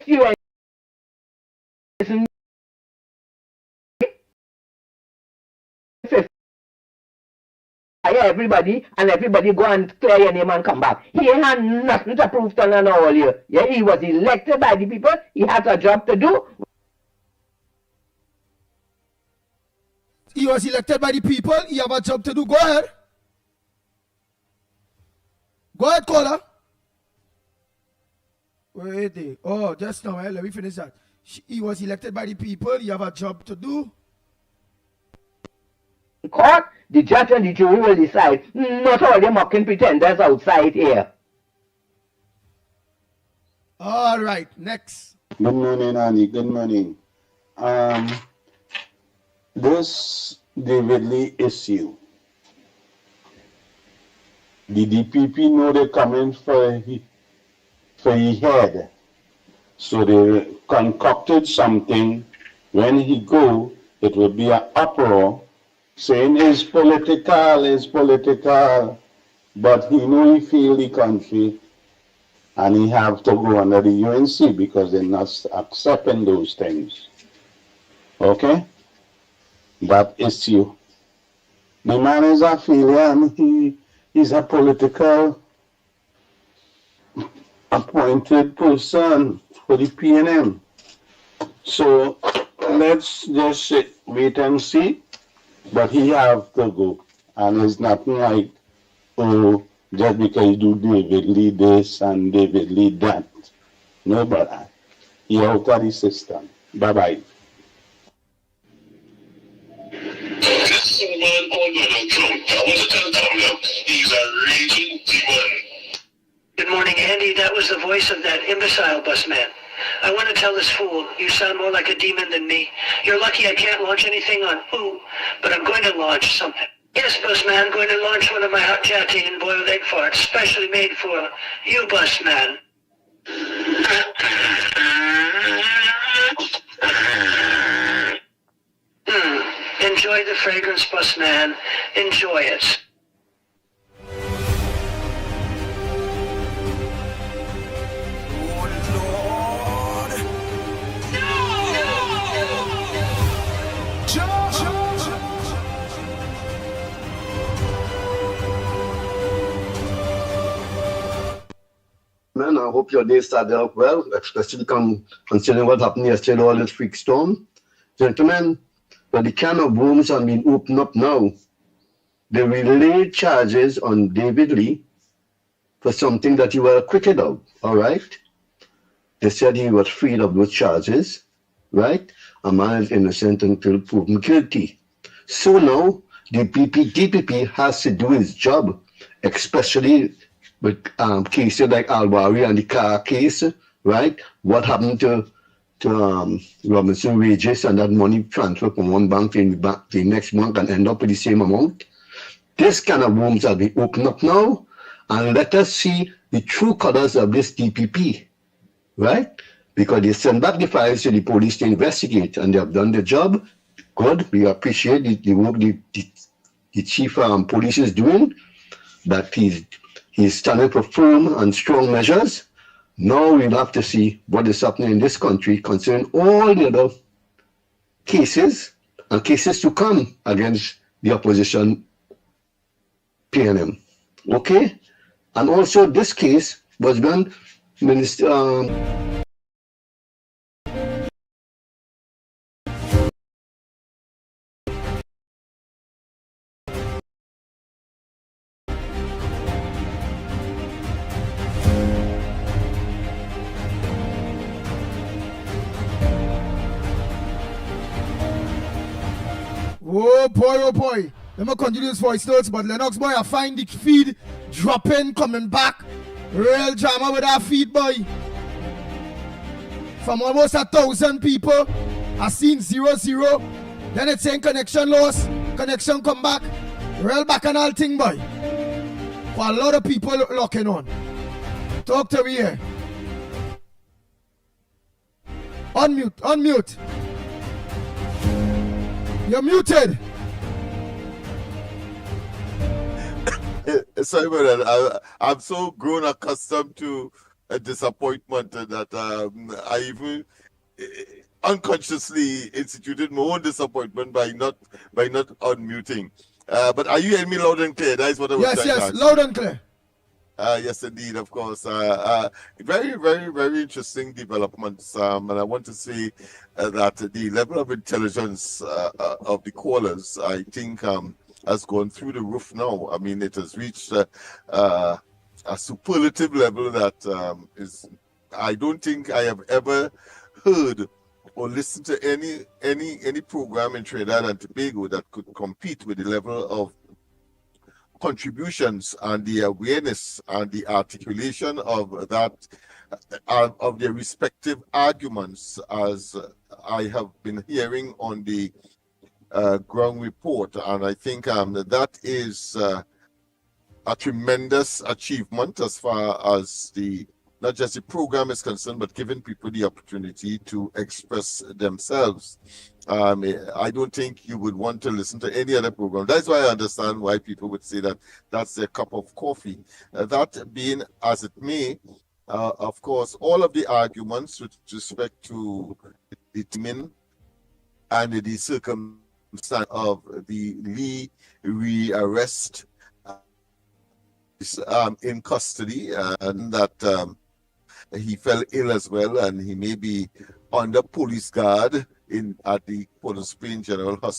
You everybody go and clear your name and come back. He had nothing to prove to none all you. Yeah, he was elected by the people. He has a job to do. He was elected by the people. He have a job to do. Go ahead. Caller. Wait. Oh, just now. Let me finish that. He was elected by the people. He have a job to do. Court, the judge and the jury will decide. Not all the mocking pretenders outside here. All right, next. Good morning, Annie. Good morning. This David Lee issue. The DPP know they're coming for his head. So they concocted something. When he go, it will be an uproar saying it's political, but he know he feel the country and he have to go under the UNC because they're not accepting those things. Okay? That issue. The man is a failure and he's a political appointed person for the PNM. So let's just wait and see. But he have to go. And it's nothing like, oh, just because you do David Lee this and David Lee that. No, brother. He out of the system. Bye-bye. This man called Donald Trump. I want to tell Tom he's a raging demon. Good morning, Andy. That was the voice of that imbecile bus man. I want to tell this fool, you sound more like a demon than me. You're lucky I can't launch anything on Ooh, but I'm going to launch something. Yes, bus man, I'm going to launch one of my hot chatty and boiled egg farts, specially made for you, bus man. Enjoy the fragrance, bus man. Enjoy it. Man, I hope your day started out well, especially considering what happened yesterday, all this freak storm. Gentlemen, but the can of worms have been opened up now. They relayed charges on David Lee for something that he was acquitted of, all right? They said he was freed of those charges, right? A man is innocent until proven guilty. So now, the DPP has to do his job, especially with cases like Alwari and the car case, right? What happened to Robinson wages and that money transferred from one bank to the next bank and end up with the same amount? This kind of worms will be opened up now, and let us see the true colors of this DPP, right? Because they send back the files to the police to investigate, and they have done their job. Good, we appreciate the work the chief police is doing, that he's standing for firm and strong measures. Now we'll have to see what is happening in this country concerning all the other cases and cases to come against the opposition PNM. Okay? And also this case was when Minister oh boy. Let me continue this voice notes, but Lennox boy, I find the feed dropping, coming back. Real drama with that feed, boy. From almost 1,000 people, I seen 0-0. Then it's saying connection lost, connection come back. Real back and all thing, boy. For a lot of people locking on. Talk to me here. Unmute. You're muted. Sorry about that. I'm so grown accustomed to a disappointment that I even unconsciously instituted my own disappointment by not unmuting. But are you hearing me loud and clear? That is what I was trying to ask. Yes, loud and clear. Yes, indeed, of course. Very, very, very interesting developments. And I want to say that the level of intelligence of the callers, I think, has gone through the roof now. I mean, it has reached a superlative level that is, I don't think I have ever heard or listened to any program in Trinidad and Tobago that could compete with the level of contributions and the awareness and the articulation of that of their respective arguments, as I have been hearing on the ground report. And I think that is a tremendous achievement as far as not just the program is concerned, but giving people the opportunity to express themselves. I don't think you would want to listen to any other program. That's why I understand why people would say that that's their cup of coffee. That being as it may, of course, all of the arguments with respect to the timing and the circumstance of the Lee rearrest is in custody, and that he fell ill as well, and he may be under police guard at the Port of Spain General Hospital.